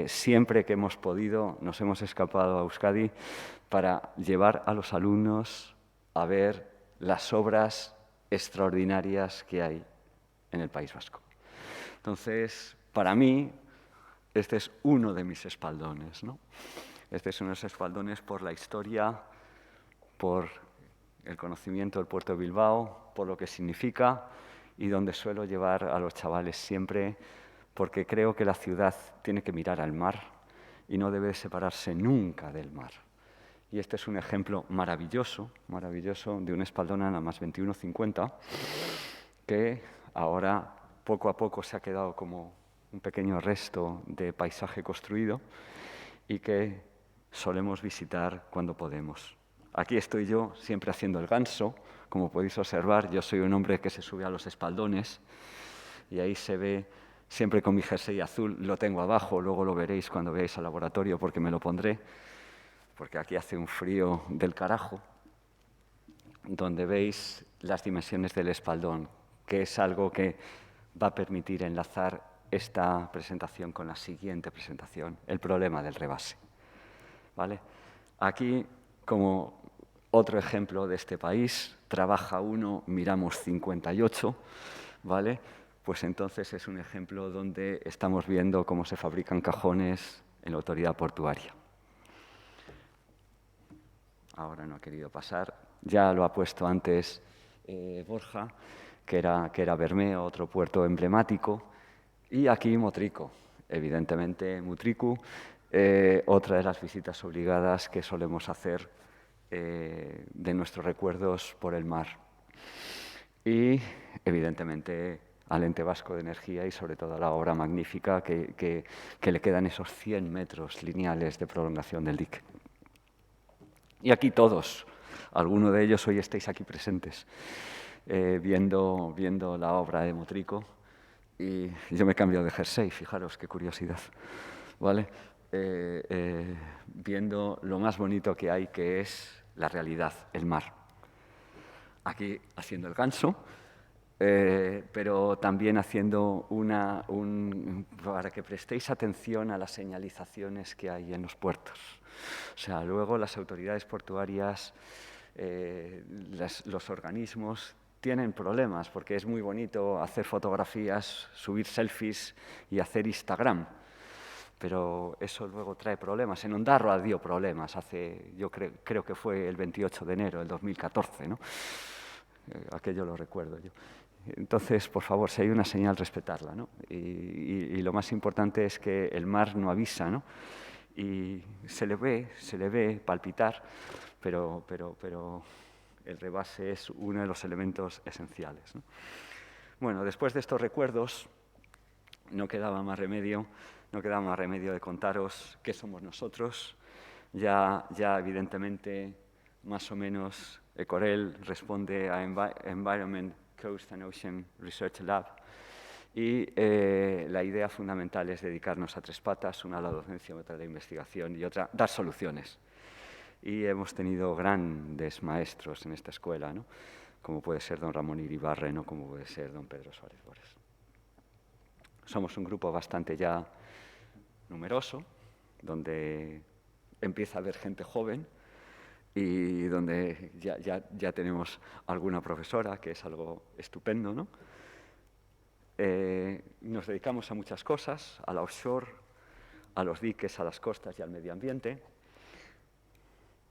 siempre que hemos podido nos hemos escapado a Euskadi para llevar a los alumnos a ver las obras extraordinarias que hay en el País Vasco. Entonces, para mí, este es uno de mis espaldones, ¿no? Este es uno de los espaldones por la historia, por el conocimiento del puerto de Bilbao, por lo que significa y donde suelo llevar a los chavales siempre, porque creo que la ciudad tiene que mirar al mar y no debe separarse nunca del mar. Y este es un ejemplo maravilloso de un espaldón a la más 2150, que ahora poco a poco se ha quedado como un pequeño resto de paisaje construido y que solemos visitar cuando podemos. Aquí estoy yo siempre haciendo el ganso. Como podéis observar, yo soy un hombre que se sube a los espaldones y ahí se ve siempre con mi jersey azul. Lo tengo abajo, luego lo veréis cuando veáis al laboratorio porque me lo pondré, porque aquí hace un frío del carajo, donde veis las dimensiones del espaldón, que es algo que va a permitir enlazar esta presentación con la siguiente presentación, el problema del rebase. ¿Vale? Aquí, como otro ejemplo de este país, trabaja uno, miramos 58, ¿vale? Pues entonces es un ejemplo donde estamos viendo cómo se fabrican cajones en la autoridad portuaria. Ahora no ha querido pasar. Ya lo ha puesto antes Borja, que era Bermeo, otro puerto emblemático. Y aquí Motrico, evidentemente Mutriku, otra de las visitas obligadas que solemos hacer de nuestros recuerdos por el mar. Y, evidentemente, al Ente Vasco de Energía y, sobre todo, a la obra magnífica que le quedan esos 100 metros lineales de prolongación del dique. Y aquí todos, alguno de ellos hoy estáis aquí presentes, viendo la obra de Motrico. Y yo me he cambiado de jersey, fijaros qué curiosidad, ¿vale? Viendo lo más bonito que hay, que es la realidad, el mar. Aquí haciendo el ganso, pero también haciendo para que prestéis atención a las señalizaciones que hay en los puertos. O sea, luego las autoridades portuarias, los organismos, tienen problemas, porque es muy bonito hacer fotografías, subir selfies y hacer Instagram, pero eso luego trae problemas. En Ondarroa dio problemas, yo creo que fue el 28 de enero del 2014, ¿no? Aquello lo recuerdo yo. Entonces, por favor, si hay una señal, respetarla, ¿no? Y lo más importante es que el mar no avisa, ¿no? Y se le ve palpitar, pero el rebase es uno de los elementos esenciales, ¿no? Bueno, después de estos recuerdos, no quedaba más remedio de contaros qué somos nosotros. Ya evidentemente, más o menos, Ecorel responde a Environment, Coast and Ocean Research Lab. Y la idea fundamental es dedicarnos a tres patas, una a la docencia, otra a la investigación y otra dar soluciones. Y hemos tenido grandes maestros en esta escuela, ¿no? Como puede ser don Ramón Iribarren o como puede ser don Pedro Suárez Bores. Somos un grupo bastante ya numeroso, donde empieza a haber gente joven y donde ya tenemos alguna profesora, que es algo estupendo, ¿no? Nos dedicamos a muchas cosas, a la offshore, a los diques, a las costas y al medio ambiente.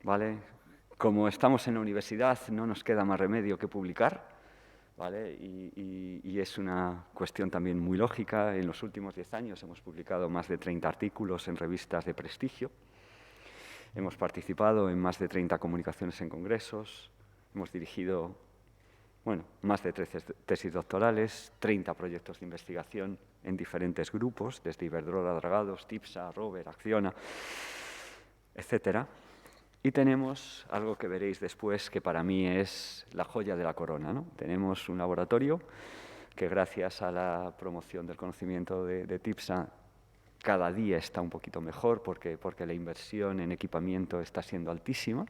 ¿Vale? Como estamos en la universidad, no nos queda más remedio que publicar, ¿vale? Y es una cuestión también muy lógica. En los últimos 10 años hemos publicado más de 30 artículos en revistas de prestigio. Hemos participado en más de 30 comunicaciones en congresos. Hemos dirigido, bueno, más de 13 tesis doctorales, 30 proyectos de investigación en diferentes grupos, desde Iberdrola, Dragados, TIPSA, Rover, Acciona, etcétera. Y tenemos algo que veréis después, que para mí es la joya de la corona, ¿no? Tenemos un laboratorio que, gracias a la promoción del conocimiento de TIPSA, cada día está un poquito mejor porque la inversión en equipamiento está siendo altísima.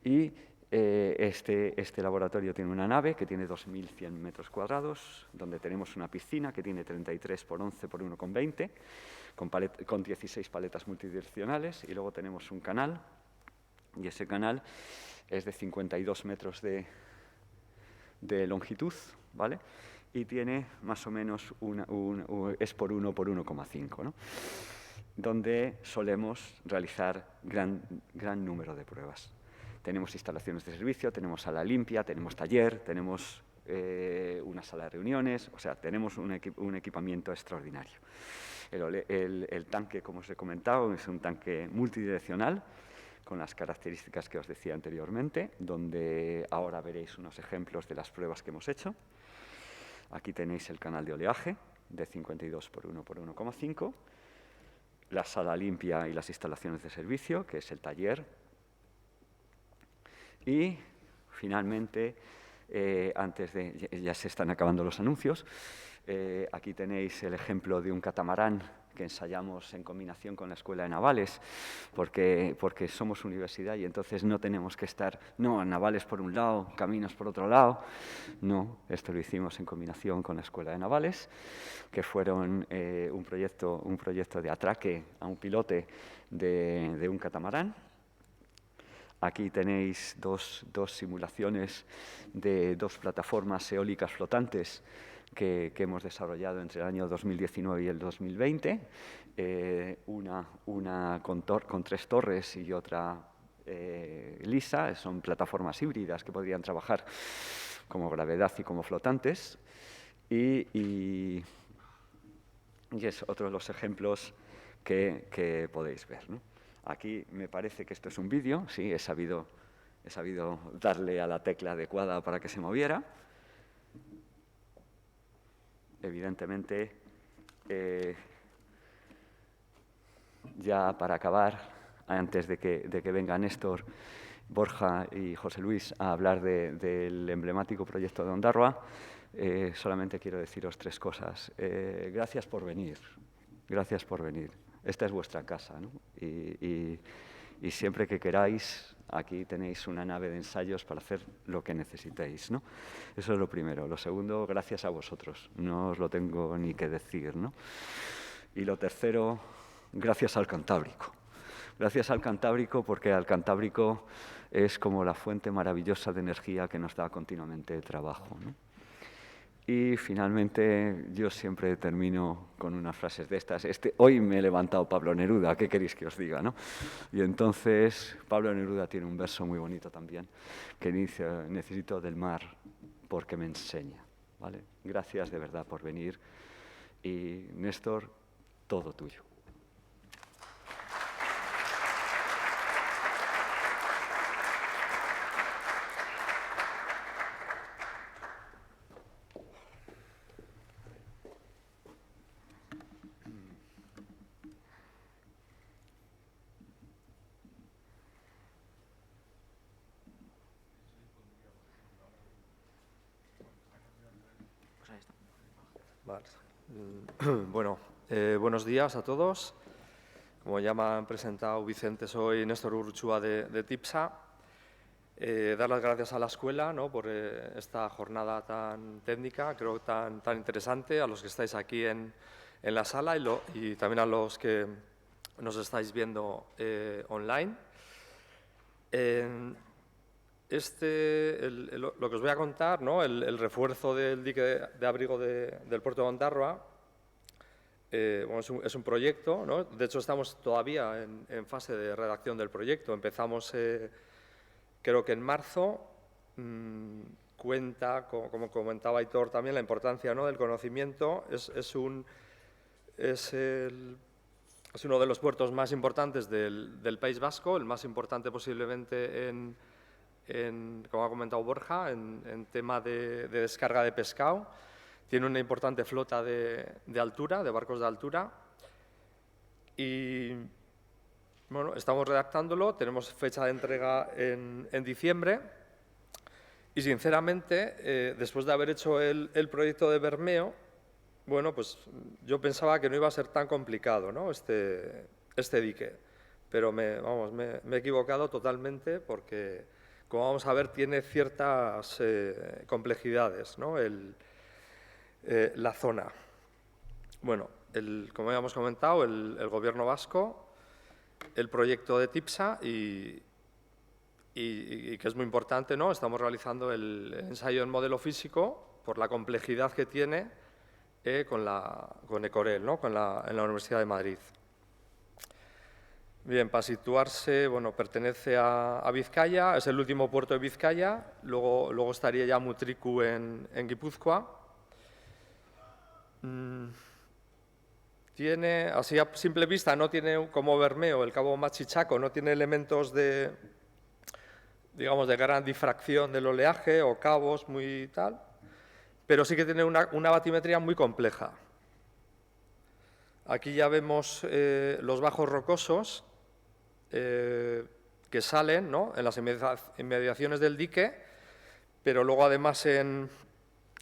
Y este laboratorio tiene una nave que tiene 2.100 metros cuadrados, donde tenemos una piscina que tiene 33 por 11 por 1,20, con 16 paletas multidireccionales, y luego tenemos un canal, y ese canal es de 52 metros de longitud, ¿vale? Y tiene más o menos es por 1 por 1,5, ¿no? Donde solemos realizar gran número de pruebas. Tenemos instalaciones de servicio, tenemos sala limpia, tenemos taller, tenemos una sala de reuniones, o sea, tenemos un equipamiento extraordinario. El tanque, como os he comentado, es un tanque multidireccional, con las características que os decía anteriormente, donde ahora veréis unos ejemplos de las pruebas que hemos hecho. Aquí tenéis el canal de oleaje, de 52 por 1 por 1,5, la sala limpia y las instalaciones de servicio, que es el taller. Y, finalmente, ya se están acabando los anuncios, aquí tenéis el ejemplo de un catamarán que ensayamos en combinación con la Escuela de Navales, porque somos universidad y entonces no tenemos que estar, navales por un lado, caminos por otro lado. No, esto lo hicimos en combinación con la Escuela de Navales, que fueron un proyecto de atraque a un pilote de un catamarán. Aquí tenéis dos simulaciones de 2 plataformas eólicas flotantes que hemos desarrollado entre el año 2019 y el 2020, una con 3 torres y otra lisa. Son plataformas híbridas que podrían trabajar como gravedad y como flotantes, y es otro de los ejemplos que podéis ver, ¿no? Aquí me parece que esto es un vídeo, sí, he sabido darle a la tecla adecuada para que se moviera. Evidentemente, ya para acabar, antes de que venga Néstor, Borja y José Luis a hablar del emblemático proyecto de Ondarroa, solamente quiero deciros 3 cosas. Gracias por venir. Gracias por venir. Esta es vuestra casa, ¿no? Y siempre que queráis, aquí tenéis una nave de ensayos para hacer lo que necesitéis, ¿no? Eso es lo primero. Lo segundo, gracias a vosotros. No os lo tengo ni que decir, ¿no? Y lo tercero, gracias al Cantábrico. Gracias al Cantábrico, porque al Cantábrico es como la fuente maravillosa de energía que nos da continuamente el trabajo, ¿no? Y, finalmente, yo siempre termino con unas frases de estas. Hoy me he levantado Pablo Neruda, ¿qué queréis que os diga, no? Y entonces Pablo Neruda tiene un verso muy bonito también, que dice: necesito del mar porque me enseña, ¿vale? Gracias de verdad por venir. Y, Néstor, todo tuyo. Vale. Bueno, buenos días a todos. Como ya me han presentado Vicente, soy Néstor Urrutxua de TIPSA. Dar las gracias a la escuela, ¿no?, por esta jornada tan técnica, creo tan interesante, a los que estáis aquí en la sala y también a los que nos estáis viendo online. Lo que os voy a contar, ¿no?, el refuerzo del dique de abrigo del puerto de Ondarroa, bueno, es un proyecto, ¿no? De hecho, estamos todavía en fase de redacción del proyecto. Empezamos, creo que en marzo, cuenta, como comentaba Aitor también, la importancia, ¿no?, del conocimiento. Es uno de los puertos más importantes del País Vasco, el más importante posiblemente como ha comentado Borja, en tema de descarga de pescado. Tiene una importante flota de altura, de barcos de altura. Y bueno, estamos redactándolo, tenemos fecha de entrega en diciembre. Y sinceramente, después de haber hecho el proyecto de Bermeo, bueno, pues yo pensaba que no iba a ser tan complicado, ¿no?, este dique. Pero me he equivocado totalmente porque, como vamos a ver, tiene ciertas complejidades, ¿no?, la zona. Bueno, como habíamos comentado, el Gobierno vasco, el proyecto de TIPSA y que es muy importante, ¿no?, estamos realizando el ensayo en modelo físico por la complejidad que tiene con Ecorel, ¿no?, en la Universidad de Madrid. Bien, para situarse, bueno, pertenece a Vizcaya, es el último puerto de Vizcaya, luego estaría ya Mutriku en Guipúzcoa. Tiene, así a simple vista, no tiene como Bermeo, el cabo Machichaco, no tiene elementos de gran difracción del oleaje o cabos muy tal, pero sí que tiene una batimetría muy compleja. Aquí ya vemos los bajos rocosos que salen, ¿no?, en las inmediaciones del dique, pero luego además en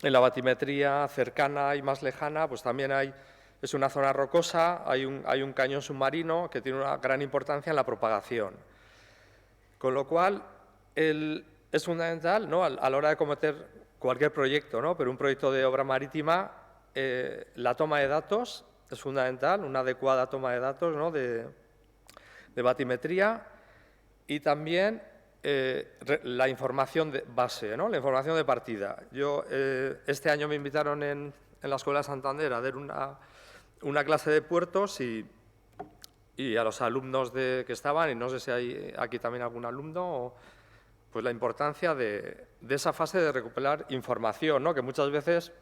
la batimetría cercana y más lejana, pues también es una zona rocosa, hay un cañón submarino que tiene una gran importancia en la propagación. Con lo cual, es fundamental, ¿no?, a la hora de cometer cualquier proyecto, ¿no?, pero un proyecto de obra marítima, la toma de datos es fundamental, una adecuada toma de datos, ¿no?, de batimetría, y también la información de base, ¿no?, la información de partida. Yo este año me invitaron en la Escuela de Santander a dar una clase de puertos y a los alumnos que estaban, y no sé si hay aquí también algún alumno, pues la importancia de esa fase de recuperar información, ¿no?, que muchas veces,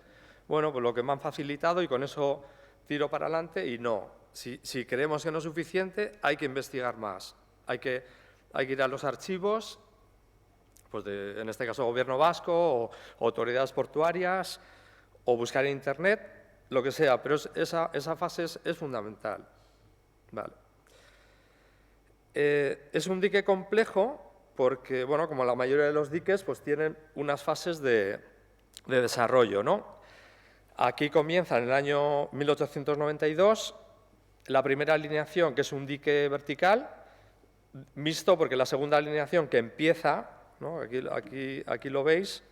bueno, pues lo que me han facilitado y con eso tiro para adelante, y no. Si creemos que no es suficiente, hay que investigar más. Hay que ir a los archivos, pues en este caso Gobierno vasco o autoridades portuarias, o buscar en Internet, lo que sea, pero esa fase es fundamental. Vale. Es un dique complejo porque, bueno, como la mayoría de los diques, pues tienen unas fases de desarrollo, ¿no? Aquí comienza en el año 1892 la primera alineación, que es un dique vertical, mixto, porque la segunda alineación que empieza, ¿no?, aquí lo veis,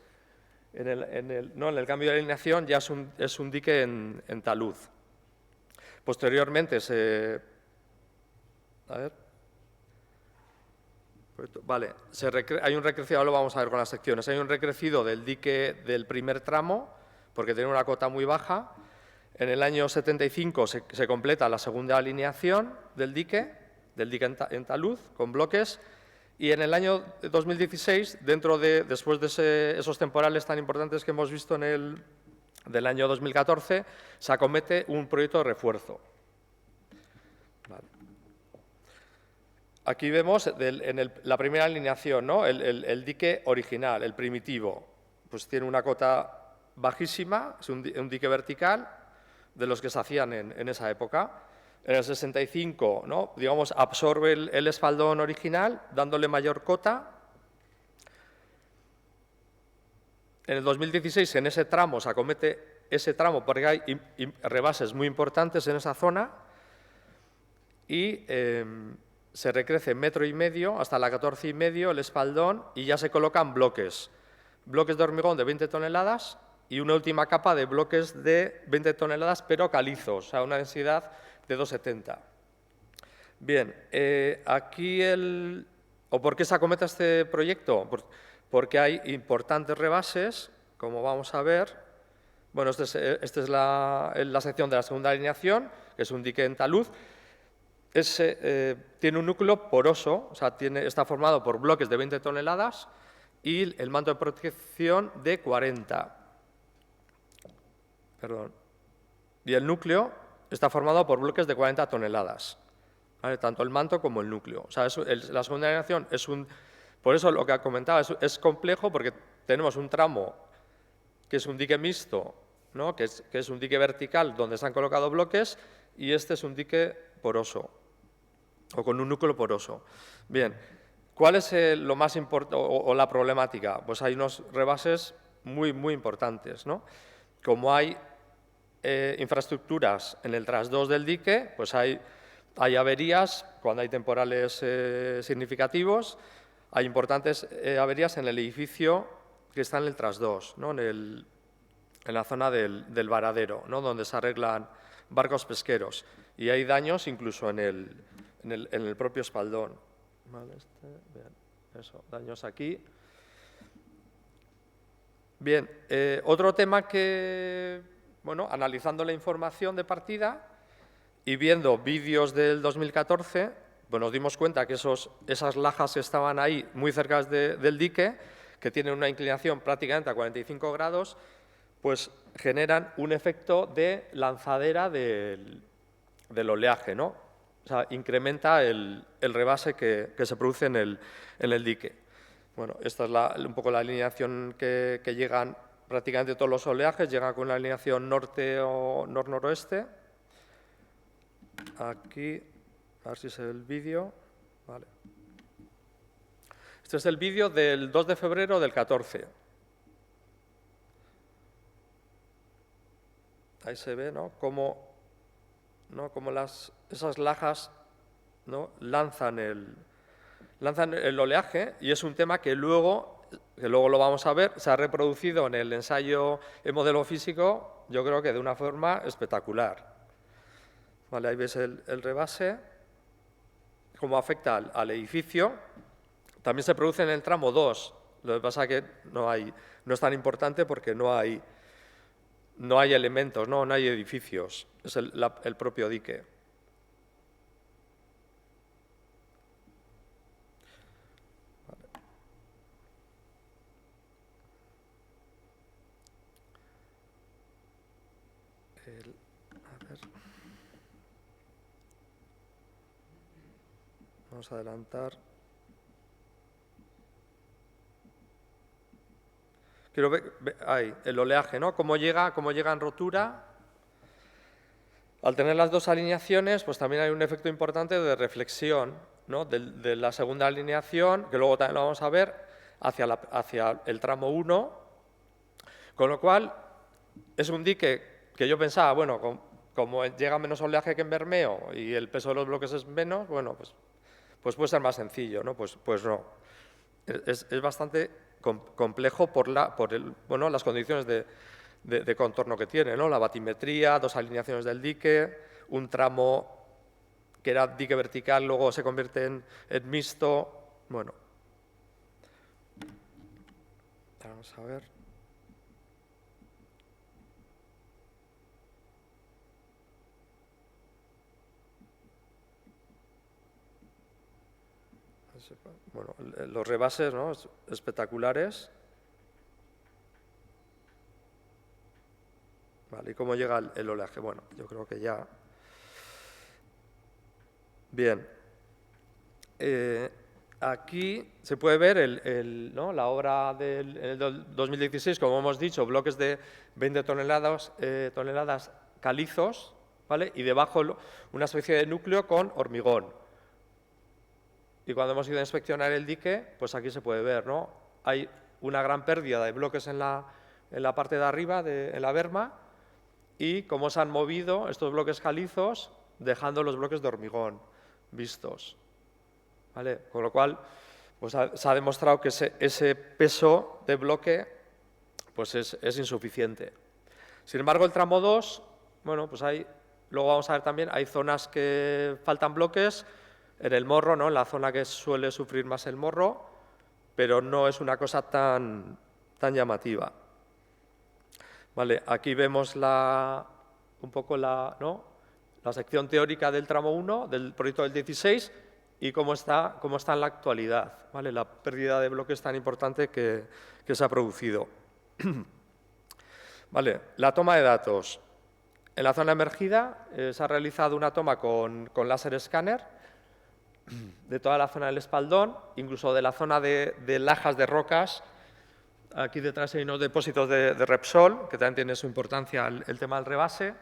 en el cambio de alineación ya es un dique en talud. Posteriormente hay un recrecido, ahora lo vamos a ver con las secciones, hay un recrecido del dique del primer tramo, porque tiene una cota muy baja. En el año 75 se completa la segunda alineación del dique en talud, con bloques, y en el año 2016, después de esos temporales tan importantes que hemos visto del año 2014, se acomete un proyecto de refuerzo. Vale. Aquí vemos la primera alineación, ¿no?, el dique original, el primitivo, pues tiene una cota bajísima, es un dique vertical, de los que se hacían en esa época. En el 65, ¿no?, digamos, absorbe el espaldón original, dándole mayor cota. En el 2016, en ese tramo, se acomete ese tramo porque hay rebases muy importantes en esa zona, y se recrece 1,5 metros hasta la 14,5 metros el espaldón, y ya se colocan bloques de hormigón de 20 toneladas y una última capa de bloques de 20 toneladas, pero calizos, o sea, una densidad de 2,70. Bien, aquí ¿por qué se acomete este proyecto? Porque hay importantes rebases, como vamos a ver. Bueno, esta es la sección de la segunda alineación, que es un dique en talud. Tiene un núcleo poroso, o sea, está formado por bloques de 20 toneladas y el manto de protección de 40. Perdón. Y el núcleo está formado por bloques de 40 toneladas, ¿vale? Tanto el manto como el núcleo. O sea, la segunda alineación es un... Por eso lo que comentaba es complejo, porque tenemos un tramo que es un dique mixto, ¿no? que es un dique vertical donde se han colocado bloques, y este es un dique poroso, o con un núcleo poroso. Bien, ¿cuál es lo más importante o la problemática? Pues hay unos rebases muy, muy importantes, ¿no? Como hay infraestructuras en el trasdós del dique, pues hay averías cuando hay temporales significativos, hay importantes averías en el edificio que está en el trasdós, ¿no? en la zona del varadero, ¿no? Donde se arreglan barcos pesqueros, y hay daños incluso en el propio espaldón. Vale, bien, eso, daños aquí. Bien, otro tema que, bueno, analizando la información de partida y viendo vídeos del 2014, pues nos dimos cuenta que esas lajas estaban ahí muy cerca del dique, que tienen una inclinación prácticamente a 45 grados, pues generan un efecto de lanzadera del oleaje, ¿no? O sea, incrementa el rebase que se produce en el dique. Bueno, esta es un poco la alineación que llegan prácticamente todos los oleajes, llegan con una alineación norte o noroeste. Aquí, a ver si se ve el vídeo. Vale. Este es el vídeo del 2 de febrero del 14. Ahí se ve, ¿no? Cómo esas lajas, ¿no? lanzan el oleaje, y es un tema que luego lo vamos a ver, se ha reproducido en el ensayo en modelo físico, yo creo que de una forma espectacular. Vale, ahí ves el rebase, cómo afecta al edificio. También se produce en el tramo 2, lo que pasa es que no es tan importante porque no hay elementos, no hay edificios, es el propio dique. A ver. Vamos a adelantar. Quiero ver ahí, el oleaje, ¿no? Cómo llega en rotura. Al tener las dos alineaciones, pues también hay un efecto importante de reflexión, ¿no? de la segunda alineación, que luego también lo vamos a ver, hacia el tramo 1, con lo cual es un dique que yo pensaba, bueno, como llega menos oleaje que en Bermeo y el peso de los bloques es menos, bueno, pues puede ser más sencillo, ¿no? Pues no. Es bastante complejo por las condiciones de contorno que tiene, ¿no? La batimetría, dos alineaciones del dique, un tramo que era dique vertical, luego se convierte en mixto. Bueno, vamos a ver. Bueno, los rebases, ¿no? Espectaculares. Vale, ¿y cómo llega el oleaje? Bueno, yo creo que ya. Bien. Aquí se puede ver la obra del 2016, como hemos dicho, bloques de 20 toneladas calizos, ¿vale? Y debajo una especie de núcleo con hormigón. Y cuando hemos ido a inspeccionar el dique, pues aquí se puede ver, ¿no? Hay una gran pérdida de bloques en la parte de arriba, en la berma, y cómo se han movido estos bloques calizos, dejando los bloques de hormigón vistos. ¿Vale? Con lo cual, pues se ha demostrado que ese peso de bloque pues es insuficiente. Sin embargo, el tramo 2, bueno, pues luego vamos a ver también, hay zonas que faltan bloques, en el morro, ¿no? En la zona que suele sufrir más el morro, pero no es una cosa tan llamativa. Vale, aquí vemos un poco la sección teórica del tramo 1, del proyecto del 16, y cómo está en la actualidad, ¿vale? La pérdida de bloques tan importante que se ha producido. Vale, la toma de datos. En la zona emergida se ha realizado una toma con láser escáner de toda la zona del espaldón, incluso de la zona de lajas de rocas. Aquí detrás hay unos depósitos de Repsol, que también tiene su importancia el tema del rebase.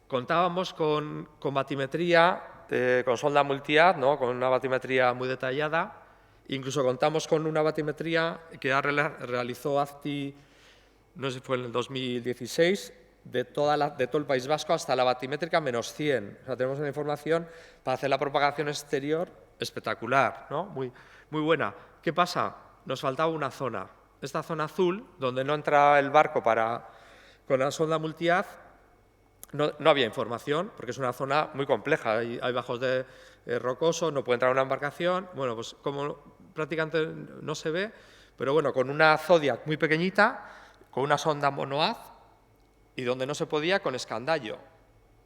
Contábamos con batimetría, con sonda multi-haz, ¿no? Con una batimetría muy detallada. Incluso contamos con una batimetría que realizó AZTI, no sé si fue en el 2016, de todo el País Vasco hasta la batimétrica -100. O sea, tenemos una información para hacer la propagación exterior espectacular, ¿no? Muy buena. ¿Qué pasa? Nos faltaba una zona. Esta zona azul, donde no entra el barco con la sonda multi-haz, no había información, porque es una zona muy compleja. Hay bajos de rocosos, no puede entrar una embarcación. Bueno, pues como prácticamente no se ve, pero bueno, con una Zodiac muy pequeñita, con una sonda monohaz, y donde no se podía, con escandallo.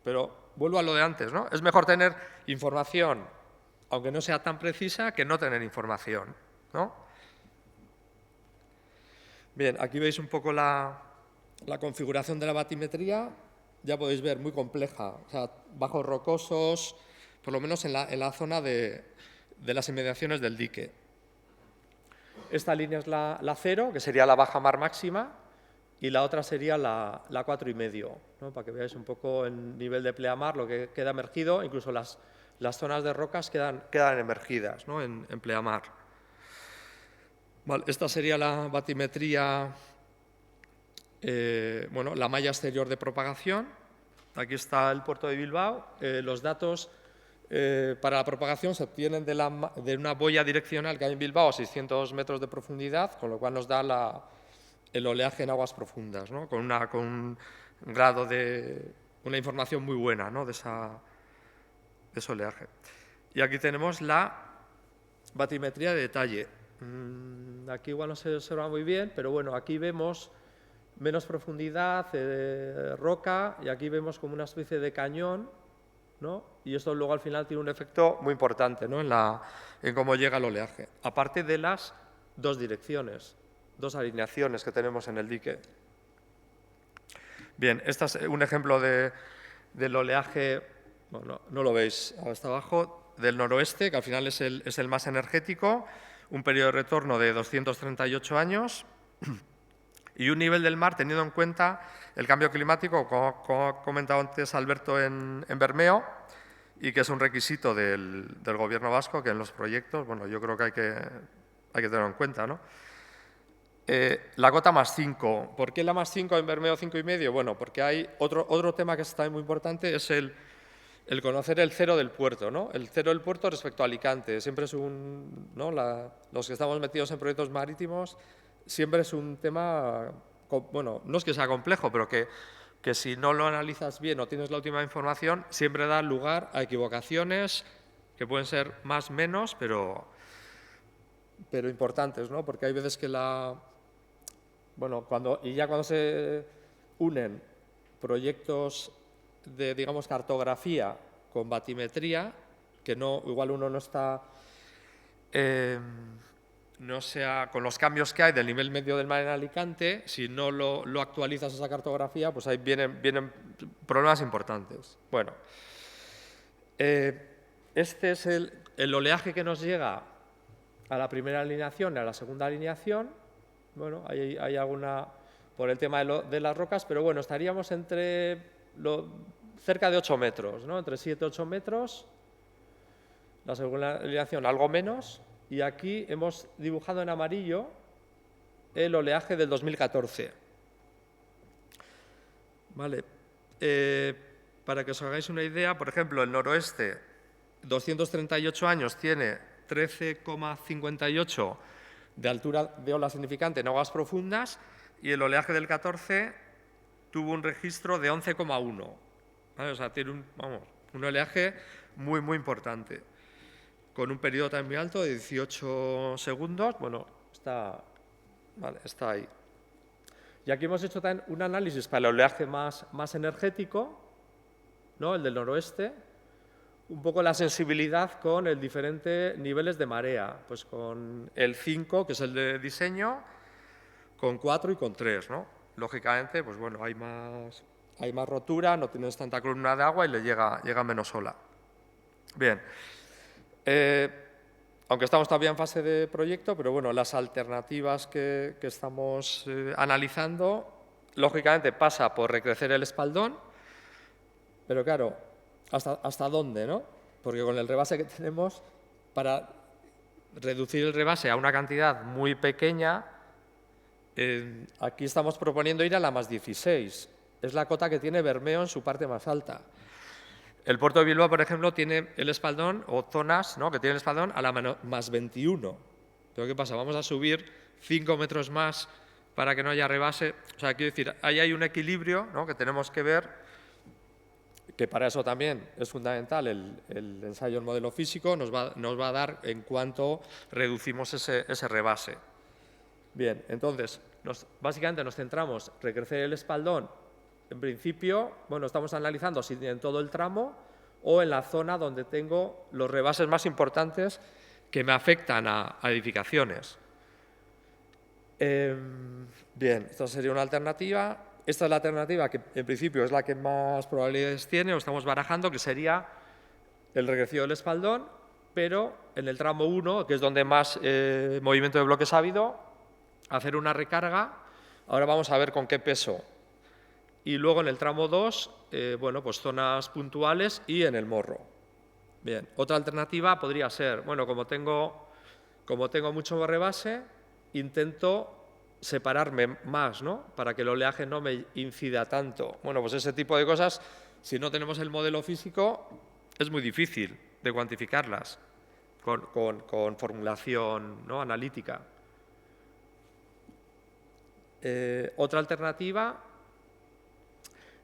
Pero vuelvo a lo de antes, ¿no? Es mejor tener información, aunque no sea tan precisa, que no tener información, ¿no? Bien, aquí veis un poco la configuración de la batimetría. Ya podéis ver, muy compleja. O sea, bajos rocosos, por lo menos en la zona de las inmediaciones del dique. Esta línea es la 0, que sería la baja mar máxima, y la otra sería la 4,5, ¿no? Para que veáis un poco el nivel de pleamar, lo que queda emergido, incluso las zonas de rocas quedan emergidas, ¿no? en pleamar. Vale, esta sería la batimetría, bueno, la malla exterior de propagación. Aquí está el puerto de Bilbao. Los datos para la propagación se obtienen de una boya direccional que hay en Bilbao a 600 metros de profundidad, con lo cual nos da el oleaje en aguas profundas, ¿no? Con un grado de una información muy buena, ¿no? de ese oleaje. Y aquí tenemos la batimetría de detalle. Aquí igual no se observa muy bien, pero bueno, aquí vemos menos profundidad, roca, y aquí vemos como una especie de cañón, ¿no? Y esto luego al final tiene un efecto muy importante, ¿no? en cómo llega el oleaje, aparte de las dos direcciones, dos alineaciones que tenemos en el dique. Bien, este es un ejemplo del oleaje, bueno, no lo veis hasta abajo, del noroeste, que al final es el más energético, un periodo de retorno de 238 años y un nivel del mar teniendo en cuenta el cambio climático, como ha comentado antes Alberto en Bermeo, y que es un requisito del Gobierno vasco, que en los proyectos, bueno, yo creo que hay que tenerlo en cuenta, ¿no? La cota +5. ¿Por qué la +5 en Bermeo 5,5? Bueno, porque hay otro tema que está muy importante, es el conocer el cero del puerto, ¿no? El cero del puerto respecto a Alicante. Siempre es ¿no? Los que estamos metidos en proyectos marítimos, siempre es un tema, bueno, no es que sea complejo, pero que si no lo analizas bien o tienes la última información, siempre da lugar a equivocaciones que pueden ser más, menos, pero importantes, ¿no? Porque hay veces que bueno, cuando se unen proyectos de, digamos, cartografía con batimetría, que igual uno no está, no sea con los cambios que hay del nivel medio del mar en Alicante, si no lo actualizas esa cartografía, pues ahí vienen problemas importantes. Bueno, este es el oleaje que nos llega a la primera alineación y a la segunda alineación. Bueno, hay alguna por el tema de las rocas, pero bueno, estaríamos cerca de 8 metros, ¿no? Entre 7 y 8 metros. La segunda alineación algo menos. Y aquí hemos dibujado en amarillo el oleaje del 2014. Vale. Para que os hagáis una idea, por ejemplo, el noroeste, 238 años, tiene 13,58 de altura de ola significante en aguas profundas, y el oleaje del 14 tuvo un registro de 11,1. ¿Vale? O sea, tiene un oleaje muy, muy importante, con un periodo también muy alto de 18 segundos. Bueno, está ahí. Y aquí hemos hecho también un análisis para el oleaje más energético, ¿no? El del noroeste, un poco la sensibilidad con el diferentes niveles de marea, pues con el 5, que es el de diseño, con 4 y con 3, ¿no? Lógicamente, pues bueno, hay más rotura, no tienes tanta columna de agua y le llega menos ola. Bien, aunque estamos todavía en fase de proyecto, pero bueno, las alternativas que estamos analizando, lógicamente pasa por recrecer el espaldón, pero claro, ¿hasta dónde, no? Porque con el rebase que tenemos, para reducir el rebase a una cantidad muy pequeña, aquí estamos proponiendo ir a la +16. Es la cota que tiene Bermeo en su parte más alta. El puerto de Bilbao, por ejemplo, tiene el espaldón, o zonas, ¿no?, que tiene el espaldón a la +21. Pero ¿qué pasa? Vamos a subir 5 metros más para que no haya rebase. O sea, quiero decir, ahí hay un equilibrio, ¿no?, que tenemos que ver, que para eso también es fundamental el ensayo en modelo físico, nos va a dar en cuánto reducimos ese rebase. Bien, entonces, básicamente nos centramos en recrecer el espaldón. En principio, bueno, estamos analizando si en todo el tramo o en la zona donde tengo los rebases más importantes que me afectan a edificaciones. Bien, esta sería una alternativa. Esta es la alternativa que en principio es la que más probabilidades tiene, o estamos barajando, que sería el regresivo del espaldón, pero en el tramo 1, que es donde más movimiento de bloques ha habido, hacer una recarga. Ahora vamos a ver con qué peso. Y luego en el tramo 2, bueno, pues zonas puntuales y en el morro. Bien, otra alternativa podría ser, bueno, como tengo mucho rebase, intento separarme más, ¿no?, para que el oleaje no me incida tanto. Bueno, pues ese tipo de cosas, si no tenemos el modelo físico, es muy difícil de cuantificarlas con formulación, ¿no?, analítica. Otra alternativa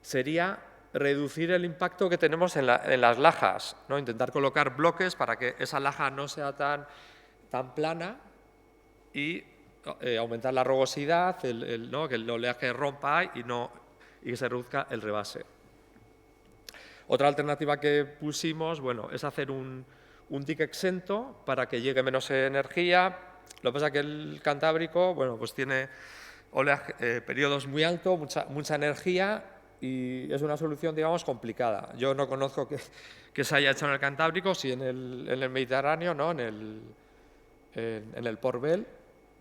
sería reducir el impacto que tenemos en las lajas, ¿no?, intentar colocar bloques para que esa laja no sea tan plana y aumentar la rugosidad, ¿no?, que el oleaje rompa y que se reduzca el rebase. Otra alternativa que pusimos, bueno, es hacer un dique exento para que llegue menos energía. Lo que pasa es que el Cantábrico, bueno, pues tiene periodos muy altos, mucha energía, y es una solución, digamos, complicada. Yo no conozco que se haya hecho en el Cantábrico, sí en el Mediterráneo, ¿no?, en el Port Bell,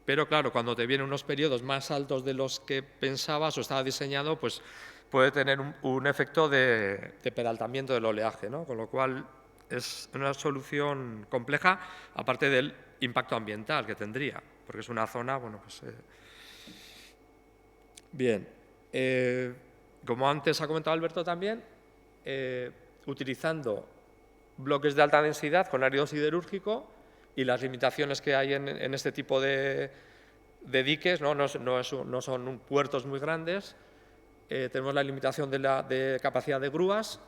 pero claro, cuando te vienen unos periodos más altos de los que pensabas o estaba diseñado, pues puede tener un efecto de peraltamiento del oleaje, ¿no?, con lo cual es una solución compleja, aparte del impacto ambiental que tendría, porque es una zona, bueno, pues... Bien, como antes ha comentado Alberto también, utilizando bloques de alta densidad con árido siderúrgico y las limitaciones que hay en este tipo de diques, no son puertos muy grandes, tenemos la limitación de capacidad de grúas.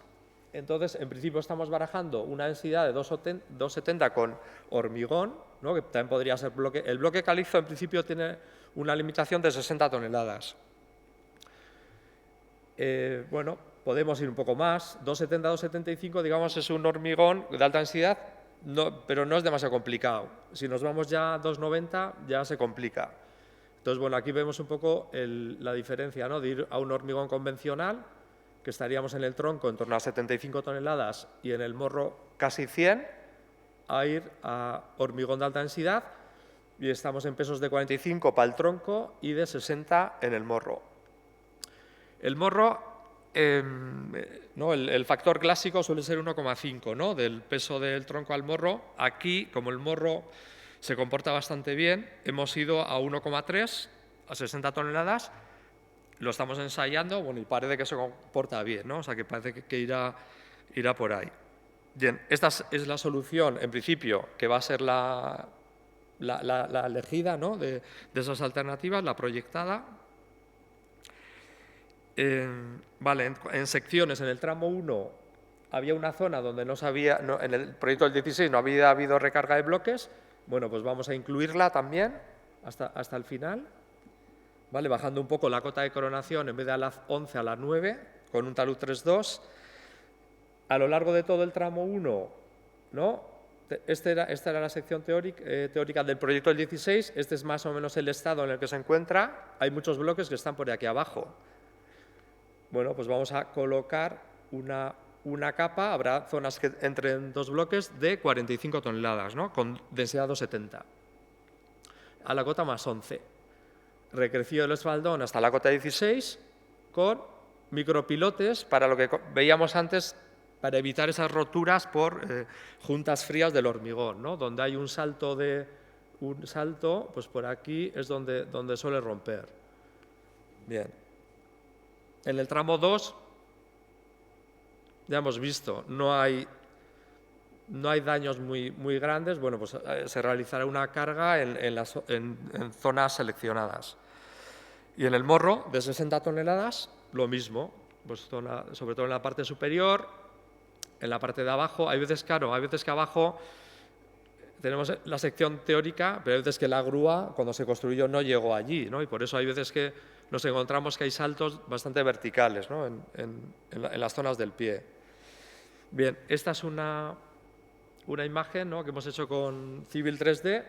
Entonces, en principio estamos barajando una densidad de 2,70 con hormigón, ¿no?, que también podría ser bloque. El bloque calizo en principio tiene una limitación de 60 toneladas. Bueno, podemos ir un poco más. 2,70, 2,75, digamos, es un hormigón de alta densidad, pero no es demasiado complicado. Si nos vamos ya a 2,90, ya se complica. Entonces, bueno, aquí vemos un poco la diferencia, ¿no?, de ir a un hormigón convencional, que estaríamos en el tronco en torno a 75 toneladas y en el morro casi 100, a ir a hormigón de alta densidad, y estamos en pesos de 45 para el tronco y de 60 en el morro. El morro, ¿no?, el factor clásico suele ser 1,5, ¿no?, del peso del tronco al morro. Aquí, como el morro se comporta bastante bien, hemos ido a 1,3, a 60 toneladas, lo estamos ensayando, bueno, y parece que se comporta bien, ¿no?, o sea, que parece que irá por ahí. Bien, esta es la solución, en principio, que va a ser la elegida, ¿no?, de esas alternativas, la proyectada. Vale, en secciones, en el tramo 1 había una zona donde en el proyecto del 16 no había habido recarga de bloques. Bueno, pues vamos a incluirla también hasta el final, ¿vale?, bajando un poco la cota de coronación, en vez de a las 11 a las 9, con un talud 3,2. a lo largo de todo el tramo 1, ¿no? Esta era la sección teórica del proyecto del 16, este es más o menos el estado en el que se encuentra, hay muchos bloques que están por aquí abajo. Bueno, pues vamos a colocar una capa, habrá zonas que entren en 2 bloques de 45 toneladas, ¿no? Con densidad 270. A la cota más 11. Recrecido el espaldón hasta la cota 16 con micropilotes para lo que veíamos antes, para evitar esas roturas por juntas frías del hormigón, ¿no? Donde hay un salto, pues por aquí es donde suele romper. Bien. En el tramo 2, ya hemos visto, no hay daños muy grandes. Bueno, pues se realizará una carga en zonas seleccionadas. Y en el morro, de 60 toneladas, lo mismo, pues sobre todo en la parte superior, en la parte de abajo. Hay veces, claro, que abajo tenemos la sección teórica, pero hay veces que la grúa, cuando se construyó, no llegó allí, ¿no? Y por eso hay veces que nos encontramos que hay saltos bastante verticales, ¿no? en las zonas del pie. Bien, esta es una imagen, ¿no?, que hemos hecho con Civil 3D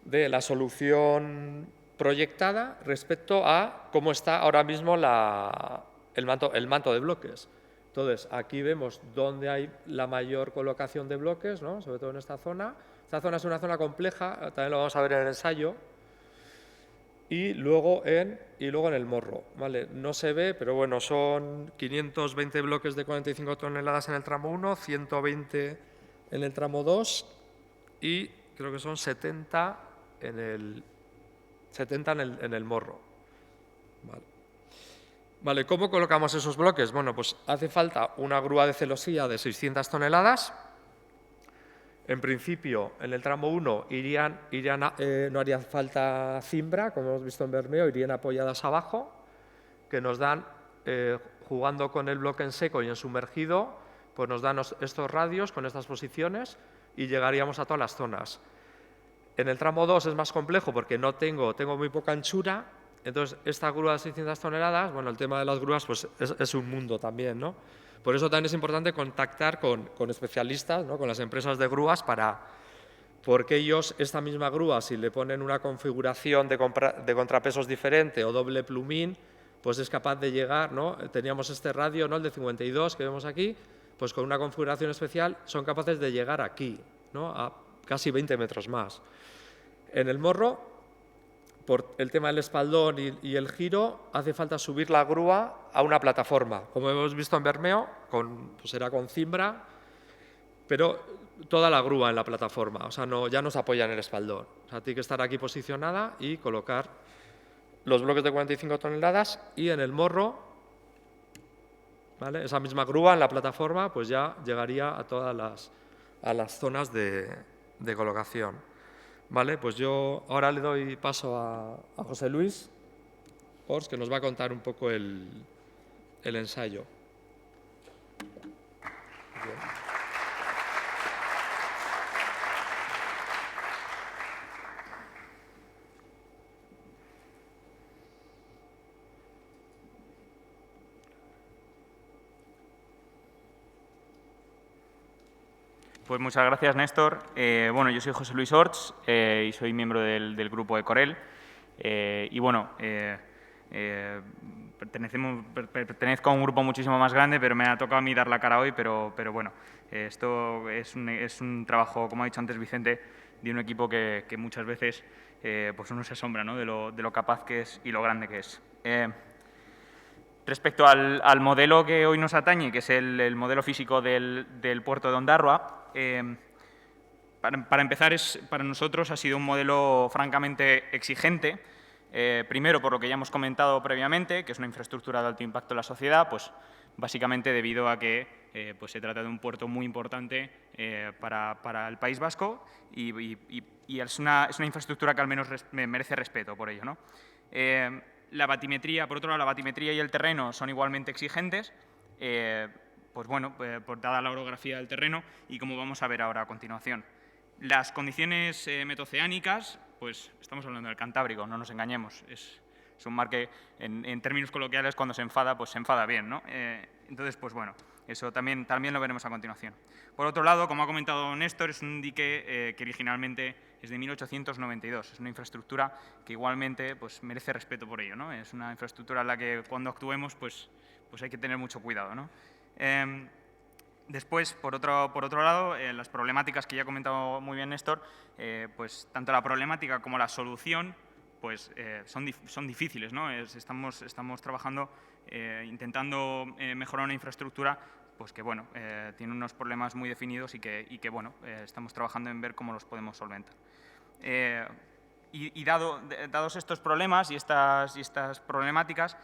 de la solución proyectada respecto a cómo está ahora mismo el manto de bloques. Entonces, aquí vemos dónde hay la mayor colocación de bloques, ¿no?, sobre todo en esta zona. Esta zona es una zona compleja, también lo vamos a ver en el ensayo. Y luego en el morro, ¿vale? No se ve, pero bueno, son 520 bloques de 45 toneladas en el tramo 1, 120 en el tramo 2 y creo que son 70 en el morro. Vale, ¿cómo colocamos esos bloques? Bueno, pues hace falta una grúa de celosía de 600 toneladas. En principio, en el tramo 1 no haría falta cimbra, como hemos visto en Bermeo, irían apoyadas abajo, que nos dan, jugando con el bloque en seco y en sumergido, pues nos dan estos radios con estas posiciones y llegaríamos a todas las zonas. En el tramo 2 es más complejo porque tengo muy poca anchura, entonces esta grúa de 600 toneladas, bueno, el tema de las grúas pues es un mundo también, ¿no? Por eso también es importante contactar con especialistas, ¿no?, con las empresas de grúas, porque ellos, esta misma grúa, si le ponen una configuración de contrapesos diferente o doble plumín, pues es capaz de llegar, ¿no? Teníamos este radio, ¿no?, el de 52 que vemos aquí, pues con una configuración especial son capaces de llegar aquí, ¿no?, a casi 20 metros más. En el morro, por el tema del espaldón y el giro, hace falta subir la grúa a una plataforma. Como hemos visto en Bermeo, pues era con cimbra, pero toda la grúa en la plataforma, o sea, ya no se apoya en el espaldón. O sea, tiene que estar aquí posicionada y colocar los bloques de 45 toneladas y en el morro, ¿vale?, esa misma grúa en la plataforma, pues ya llegaría a todas las zonas de colocación. Vale, pues yo ahora le doy paso a José Luis Ors, que nos va a contar un poco el ensayo. Bien. Pues muchas gracias, Néstor. Bueno, yo soy José Luis Orts y soy miembro del grupo de Corel. Y bueno, pertenezco a un grupo muchísimo más grande, pero me ha tocado a mí dar la cara hoy, pero bueno, esto es un trabajo, como ha dicho antes Vicente, de un equipo que muchas veces pues uno se asombra, ¿no?, de lo capaz que es y lo grande que es. Respecto al modelo que hoy nos atañe, que es el modelo físico del puerto de Ondarroa, para empezar, para nosotros ha sido un modelo francamente exigente. Primero, por lo que ya hemos comentado previamente, que es una infraestructura de alto impacto en la sociedad, pues básicamente debido a que pues se trata de un puerto muy importante para el País Vasco y es una infraestructura que al menos merece respeto por ello, ¿no? La batimetría, por otro lado, la batimetría y el terreno son igualmente exigentes, pues bueno, dada la orografía del terreno y como vamos a ver ahora a continuación. Las condiciones metoceánicas, pues estamos hablando del Cantábrico, no nos engañemos, es un mar que en términos coloquiales cuando se enfada, pues se enfada bien, ¿no? Entonces, pues bueno, Eso también lo veremos a continuación. Por otro lado, como ha comentado Néstor, es un dique que originalmente es de 1892. Es una infraestructura que igualmente pues, merece respeto por ello, ¿no? Es una infraestructura en la que cuando actuemos pues hay que tener mucho cuidado, ¿no? Después, por otro lado, las problemáticas que ya ha comentado muy bien Néstor, pues tanto la problemática como la solución pues, son difíciles, ¿no? Estamos trabajando, intentando mejorar una infraestructura pues que bueno, tiene unos problemas muy definidos y que bueno, estamos trabajando en ver cómo los podemos solventar. Dados estos problemas y estas problemáticas,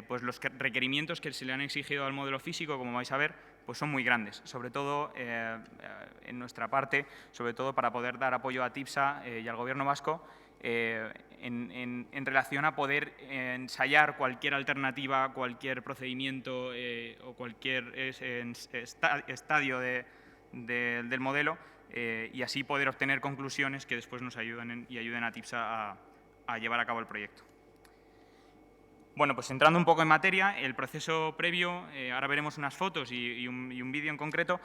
pues los requerimientos que se le han exigido al modelo físico, como vais a ver, pues son muy grandes, sobre todo en nuestra parte, sobre todo para poder dar apoyo a TIPSA y al Gobierno vasco en relación a poder ensayar cualquier alternativa, cualquier procedimiento o cualquier estadio del modelo y así poder obtener conclusiones que después nos ayuden y ayuden a TIPSA a llevar a cabo el proyecto. Bueno, pues entrando un poco en materia, el proceso previo, ahora veremos unas fotos y un vídeo en concreto.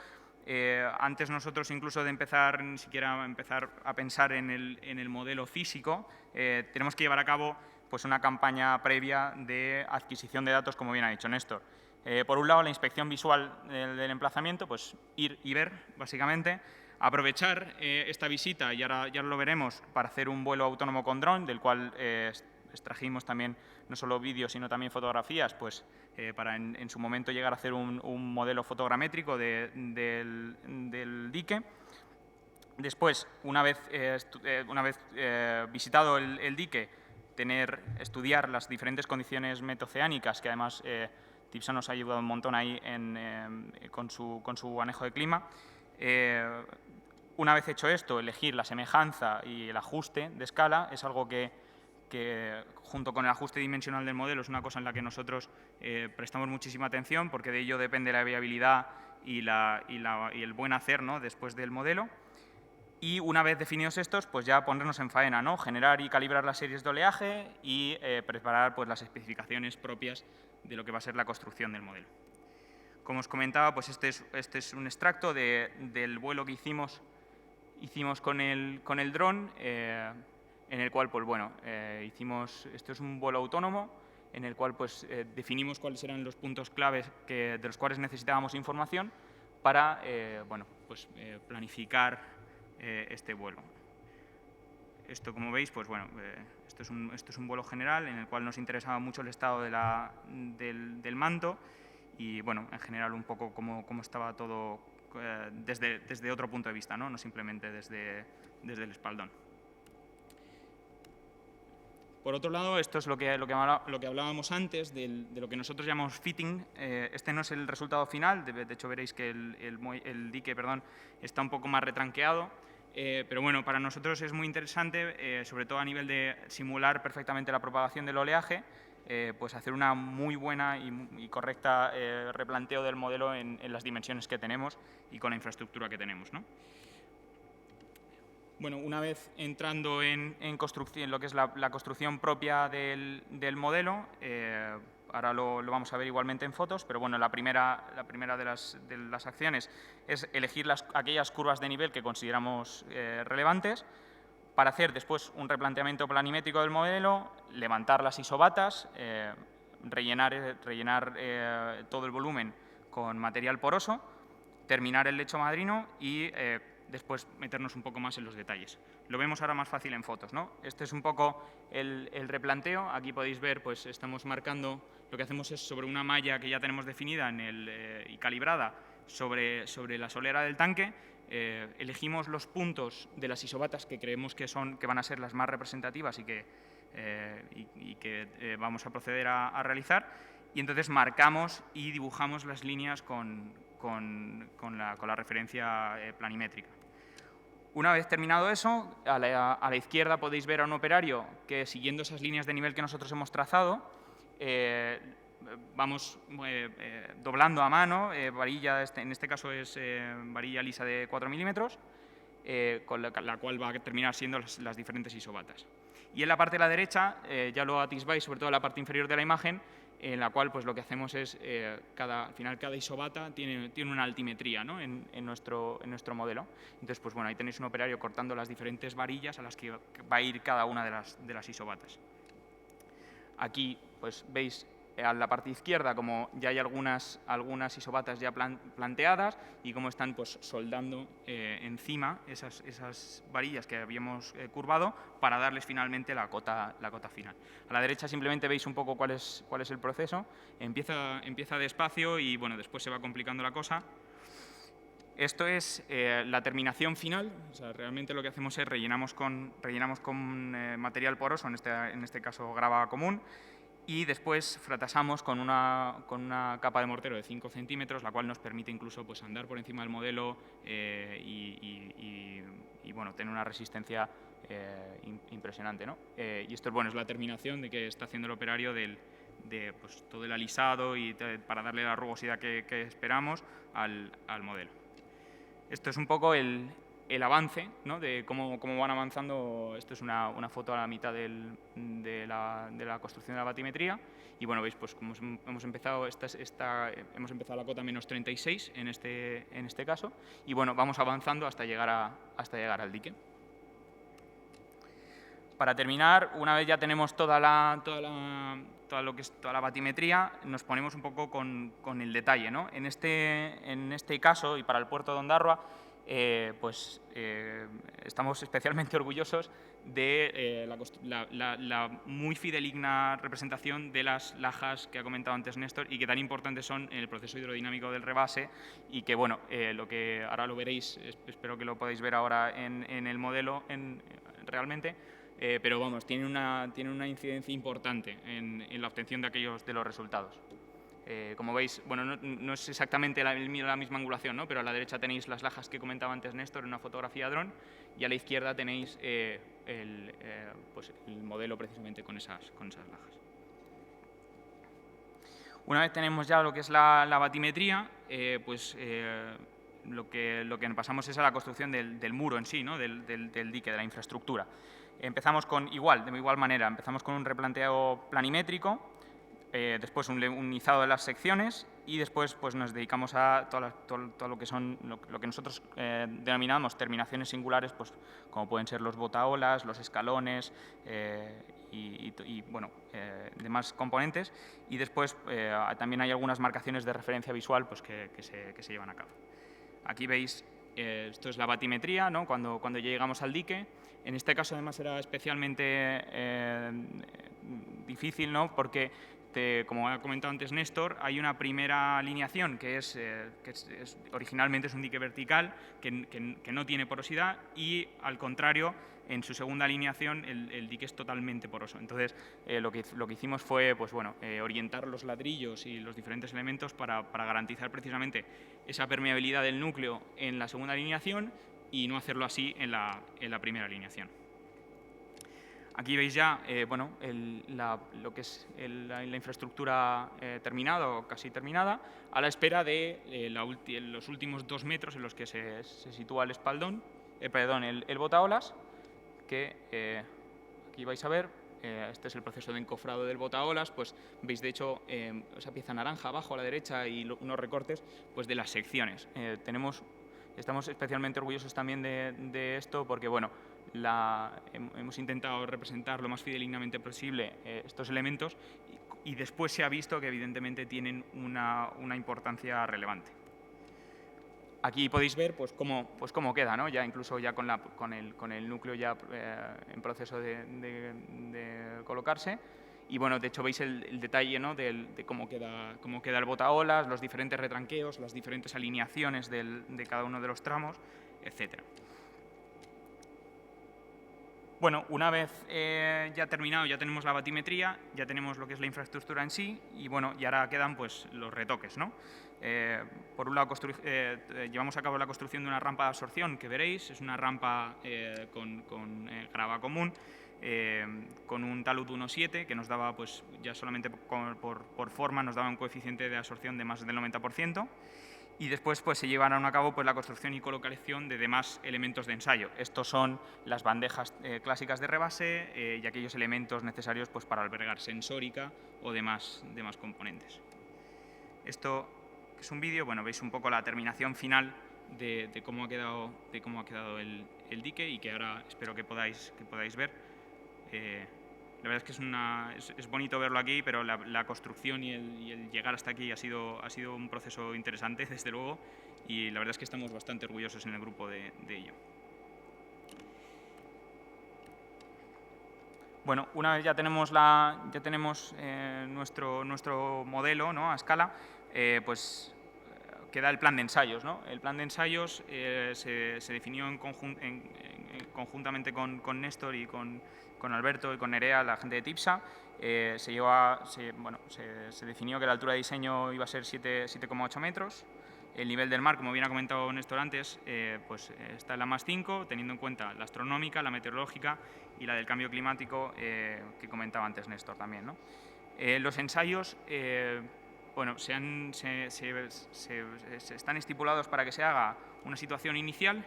Antes nosotros incluso de empezar, ni siquiera empezar a pensar en el modelo físico, tenemos que llevar a cabo pues, una campaña previa de adquisición de datos, como bien ha dicho Néstor. Por un lado, la inspección visual del emplazamiento, pues ir y ver, básicamente. Aprovechar esta visita, y ahora ya lo veremos, para hacer un vuelo autónomo con dron, del cual extrajimos también no solo vídeos, sino también fotografías, pues para en su momento llegar a hacer un modelo fotogramétrico del dique. Después, una vez visitado el dique, estudiar las diferentes condiciones metoceánicas, que además TIPSA nos ha ayudado un montón ahí con su manejo de clima. Una vez hecho esto, elegir la semejanza y el ajuste de escala es algo que junto con el ajuste dimensional del modelo es una cosa en la que nosotros prestamos muchísima atención porque de ello depende la viabilidad y el buen hacer, ¿no?, después del modelo. Y una vez definidos estos, pues ya ponernos en faena, ¿no?, generar y calibrar las series de oleaje y preparar pues, las especificaciones propias de lo que va a ser la construcción del modelo. Como os comentaba, pues este es un extracto del vuelo que hicimos con el dron, en el cual, pues bueno, esto es un vuelo autónomo, en el cual pues definimos cuáles eran los puntos claves de los cuales necesitábamos información para, bueno, pues planificar este vuelo. Esto, como veis, pues bueno, esto es un vuelo general en el cual nos interesaba mucho el estado del manto y, bueno, en general un poco cómo estaba todo desde otro punto de vista, no simplemente desde el espaldón. Por otro lado, esto es lo que hablábamos antes, de lo que nosotros llamamos fitting. Este no es el resultado final, de hecho veréis que el dique está un poco más retranqueado, pero bueno, para nosotros es muy interesante, sobre todo a nivel de simular perfectamente la propagación del oleaje, pues hacer una muy buena y correcta replanteo del modelo en las dimensiones que tenemos y con la infraestructura que tenemos, ¿no? Bueno, una vez entrando en lo que es la construcción propia del modelo, ahora lo vamos a ver igualmente en fotos, pero bueno, la primera de las acciones es elegir aquellas curvas de nivel que consideramos relevantes para hacer después un replanteamiento planimétrico del modelo, levantar las isobatas, rellenar todo el volumen con material poroso, terminar el lecho madrino y después meternos un poco más en los detalles. Lo vemos ahora más fácil en fotos, ¿no? Este es un poco el replanteo. Aquí podéis ver, pues estamos marcando, lo que hacemos es sobre una malla que ya tenemos definida y calibrada sobre la solera del tanque, elegimos los puntos de las isobatas que creemos que van a ser las más representativas y que vamos a proceder a realizar, y entonces marcamos y dibujamos las líneas con la referencia planimétrica. Una vez terminado eso, a la izquierda podéis ver a un operario que, siguiendo esas líneas de nivel que nosotros hemos trazado, vamos doblando a mano, varilla, en este caso es varilla lisa de 4 milímetros, con la cual va a terminar siendo las diferentes isobatas. Y en la parte de la derecha, ya lo atisbáis, sobre todo en la parte inferior de la imagen, en la cual pues, lo que hacemos es, al final cada isobata tiene una altimetría, ¿no? en nuestro modelo. Entonces, pues, bueno, ahí tenéis un operario cortando las diferentes varillas a las que va a ir cada una de las isobatas. Aquí pues, veis a la parte izquierda como ya hay algunas isobatas ya planteadas y cómo están pues, soldando encima esas varillas que habíamos curvado para darles finalmente la cota final. A la derecha simplemente veis un poco cuál es el proceso. Empieza despacio y bueno, después se va complicando la cosa. Esto es la terminación final. O sea, realmente lo que hacemos es rellenamos con material poroso, en este caso grava común, y después fratasamos con una capa de mortero de 5 centímetros, la cual nos permite incluso pues, andar por encima del modelo y bueno, tener una resistencia impresionante, ¿no? Y esto es la terminación de que está haciendo el operario de pues, todo el alisado y para darle la rugosidad que esperamos al modelo. Esto es un poco el avance, ¿no? De cómo van avanzando. Esto es una foto a la mitad de la construcción de la batimetría. Y bueno, veis, pues como hemos empezado, hemos empezado la cota menos 36 en este caso. Y bueno, vamos avanzando hasta llegar al dique. Para terminar, una vez ya tenemos toda la batimetría, nos ponemos un poco con el detalle, ¿no? En este caso, y para el puerto de Ondarroa, estamos especialmente orgullosos de la muy fidedigna representación de las lajas que ha comentado antes Néstor y que tan importantes son en el proceso hidrodinámico del rebase y que, bueno, lo que ahora lo veréis, espero que lo podáis ver ahora en el modelo realmente, pero vamos, tiene una incidencia importante en la obtención de los resultados. Como veis, bueno, no es exactamente la misma angulación, ¿no? Pero a la derecha tenéis las lajas que comentaba antes Néstor en una fotografía de dron y a la izquierda tenéis el modelo precisamente con esas lajas. Una vez tenemos ya lo que es la batimetría, lo que pasamos es a la construcción del muro en sí, ¿no? del dique, de la infraestructura. Empezamos de igual manera, empezamos con un replanteo planimétrico, después un izado de las secciones y después pues, nos dedicamos a todo lo que son lo que nosotros denominamos terminaciones singulares, pues, como pueden ser los botaolas, los escalones y bueno, demás componentes. Y después también hay algunas marcaciones de referencia visual pues, que se llevan a cabo. Aquí veis, esto es la batimetría, ¿no? Cuando ya llegamos al dique. En este caso, además, era especialmente difícil, ¿no? Porque, como ha comentado antes Néstor, hay una primera alineación que originalmente es un dique vertical que no tiene porosidad y, al contrario, en su segunda alineación el dique es totalmente poroso. Entonces, lo que hicimos fue pues, bueno, orientar los ladrillos y los diferentes elementos para garantizar precisamente esa permeabilidad del núcleo en la segunda alineación y no hacerlo así en la primera alineación. Aquí veis ya lo que es la infraestructura terminada o casi terminada, a la espera de los últimos 2 metros en los que se sitúa el espaldón, el botaolas, que aquí vais a ver. Este es el proceso de encofrado del botaolas. Pues veis, de hecho, esa pieza naranja abajo a la derecha y unos recortes pues, de las secciones. Estamos especialmente orgullosos también de esto porque, bueno, hemos intentado representar lo más fidedignamente posible estos elementos y después se ha visto que evidentemente tienen una importancia relevante. Aquí podéis ver pues cómo queda, ¿no? Ya incluso ya con el núcleo ya en proceso de colocarse. Y bueno, de hecho veis el detalle, ¿no? de cómo queda el botaolas, los diferentes retranqueos, las diferentes alineaciones de cada uno de los tramos, etcétera. Bueno, una vez ya terminado, ya tenemos la batimetría, ya tenemos lo que es la infraestructura en sí y bueno, y ahora quedan pues los retoques, ¿no? Por un lado, llevamos a cabo la construcción de una rampa de absorción que veréis, es una rampa con grava común, con un talud 1,7 que nos daba, pues ya solamente por forma, nos daba un coeficiente de absorción de más del 90%. Y después pues, se llevarán a cabo pues, la construcción y colocación de demás elementos de ensayo. Estos son las bandejas clásicas de rebase y aquellos elementos necesarios pues, para albergar sensórica o demás componentes. Esto es un vídeo, bueno, veis un poco la terminación final de cómo ha quedado el dique y que ahora espero que podáis ver. La verdad es que es bonito verlo aquí, pero la construcción y el llegar hasta aquí ha sido un proceso interesante, desde luego, y la verdad es que estamos bastante orgullosos en el grupo de ello. Bueno, una vez ya tenemos nuestro modelo, ¿no?, a escala, pues queda el plan de ensayos, ¿no? El plan de ensayos se definió conjuntamente con Néstor y con Alberto y con Nerea, la gente de TIPSA. Se definió que la altura de diseño iba a ser 7,8 metros. El nivel del mar, como bien ha comentado Néstor antes, está en la +5, teniendo en cuenta la astronómica, la meteorológica y la del cambio climático que comentaba antes Néstor también, ¿no? Los ensayos están estipulados para que se haga una situación inicial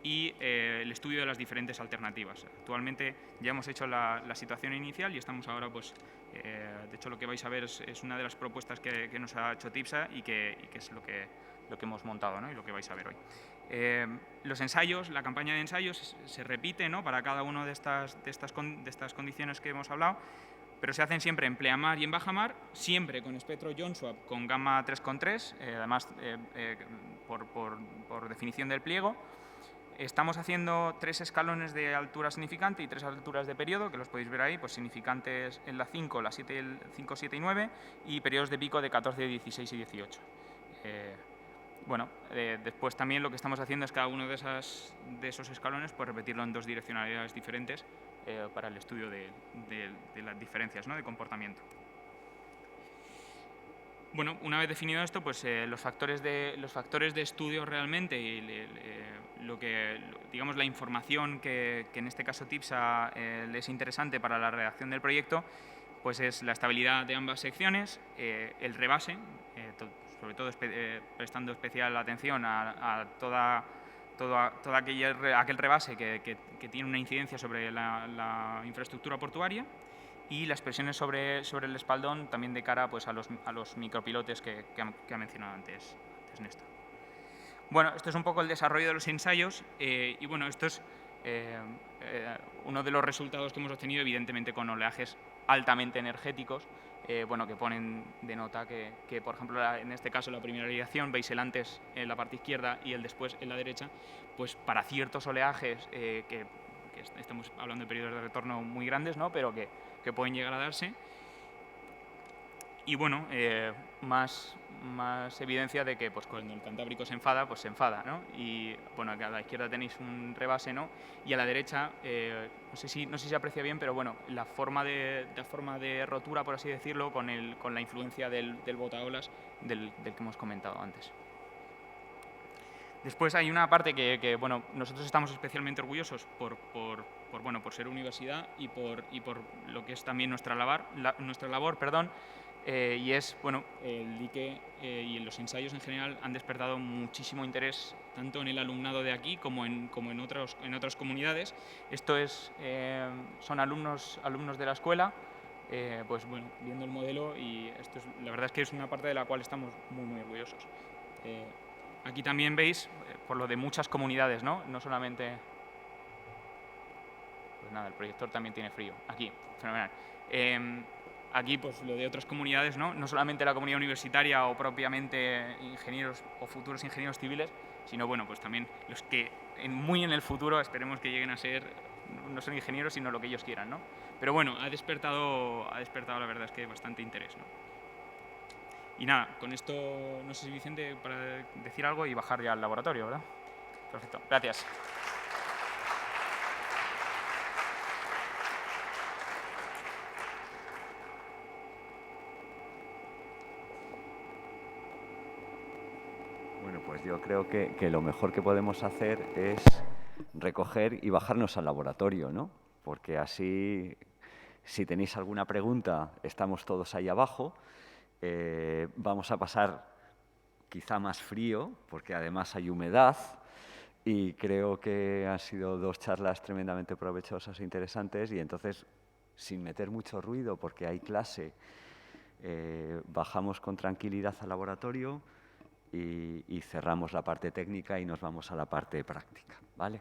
y el estudio de las diferentes alternativas. Actualmente ya hemos hecho la situación inicial y estamos ahora, de hecho lo que vais a ver es una de las propuestas que nos ha hecho TIPSA y que es lo que hemos montado, ¿no?, y lo que vais a ver hoy. Los ensayos, la campaña de ensayos se repite, ¿no?, para cada una de estas condiciones que hemos hablado, pero se hacen siempre en pleamar y en bajamar, siempre con espectro Jones-Swap con gamma 3,3, además por definición del pliego. Estamos haciendo 3 escalones de altura significante y 3 alturas de periodo, que los podéis ver ahí, pues significantes en la 5, la 7, el 5, 7 y 9, y periodos de pico de 14, 16 y 18. Después también lo que estamos haciendo es cada uno de esos escalones, pues repetirlo en 2 direccionalidades diferentes para el estudio de las diferencias, ¿no?, de comportamiento. Bueno, una vez definido esto, pues los factores de estudio realmente y digamos la información que en este caso TIPSA le es interesante para la redacción del proyecto, pues es la estabilidad de ambas secciones, el rebase, sobre todo prestando especial atención a todo aquel rebase que tiene una incidencia sobre la infraestructura portuaria, y las presiones sobre el espaldón también de cara pues, a los micropilotes que ha mencionado antes Néstor. Bueno, esto es un poco el desarrollo de los ensayos y bueno, esto es uno de los resultados que hemos obtenido, evidentemente con oleajes altamente energéticos, que ponen de nota que, por ejemplo, en este caso la primera ligación, veis el antes en la parte izquierda y el después en la derecha, pues para ciertos oleajes que estamos hablando de periodos de retorno muy grandes, ¿no?, pero que pueden llegar a darse. Y bueno, más evidencia de que pues, cuando el Cantábrico se enfada, pues se enfada, ¿no? Y bueno, a la izquierda tenéis un rebase, ¿no? Y a la derecha, no sé si se aprecia bien, pero bueno, la forma de rotura, por así decirlo, con la influencia del botaolas del que hemos comentado antes. Después hay una parte que bueno, nosotros estamos especialmente orgullosos por ser universidad y por lo que es también nuestra labor, y es, bueno, el dique y los ensayos en general han despertado muchísimo interés tanto en el alumnado de aquí como en otras comunidades. Esto son alumnos de la escuela, pues bueno, viendo el modelo, y esto la verdad es que es una parte de la cual estamos muy, muy orgullosos. Aquí también veis, por lo de muchas comunidades, ¿no? No solamente... Pues nada, el proyector también tiene frío. Aquí, fenomenal. Aquí, pues lo de otras comunidades, ¿no? No solamente la comunidad universitaria o propiamente ingenieros o futuros ingenieros civiles, sino, bueno, pues también los que muy en el futuro esperemos que lleguen a ser, no son ingenieros, sino lo que ellos quieran, ¿no? Pero bueno, ha despertado la verdad es que bastante interés, ¿no? Y nada, con esto, no sé si Vicente, para decir algo y bajar ya al laboratorio, ¿verdad? Perfecto, gracias. Bueno, pues yo creo que lo mejor que podemos hacer es recoger y bajarnos al laboratorio, ¿no? Porque así, si tenéis alguna pregunta, estamos todos ahí abajo. Vamos a pasar quizá más frío, porque además hay humedad, y creo que han sido 2 charlas tremendamente provechosas e interesantes, y entonces, sin meter mucho ruido, porque hay clase, bajamos con tranquilidad al laboratorio y cerramos la parte técnica y nos vamos a la parte práctica, ¿vale?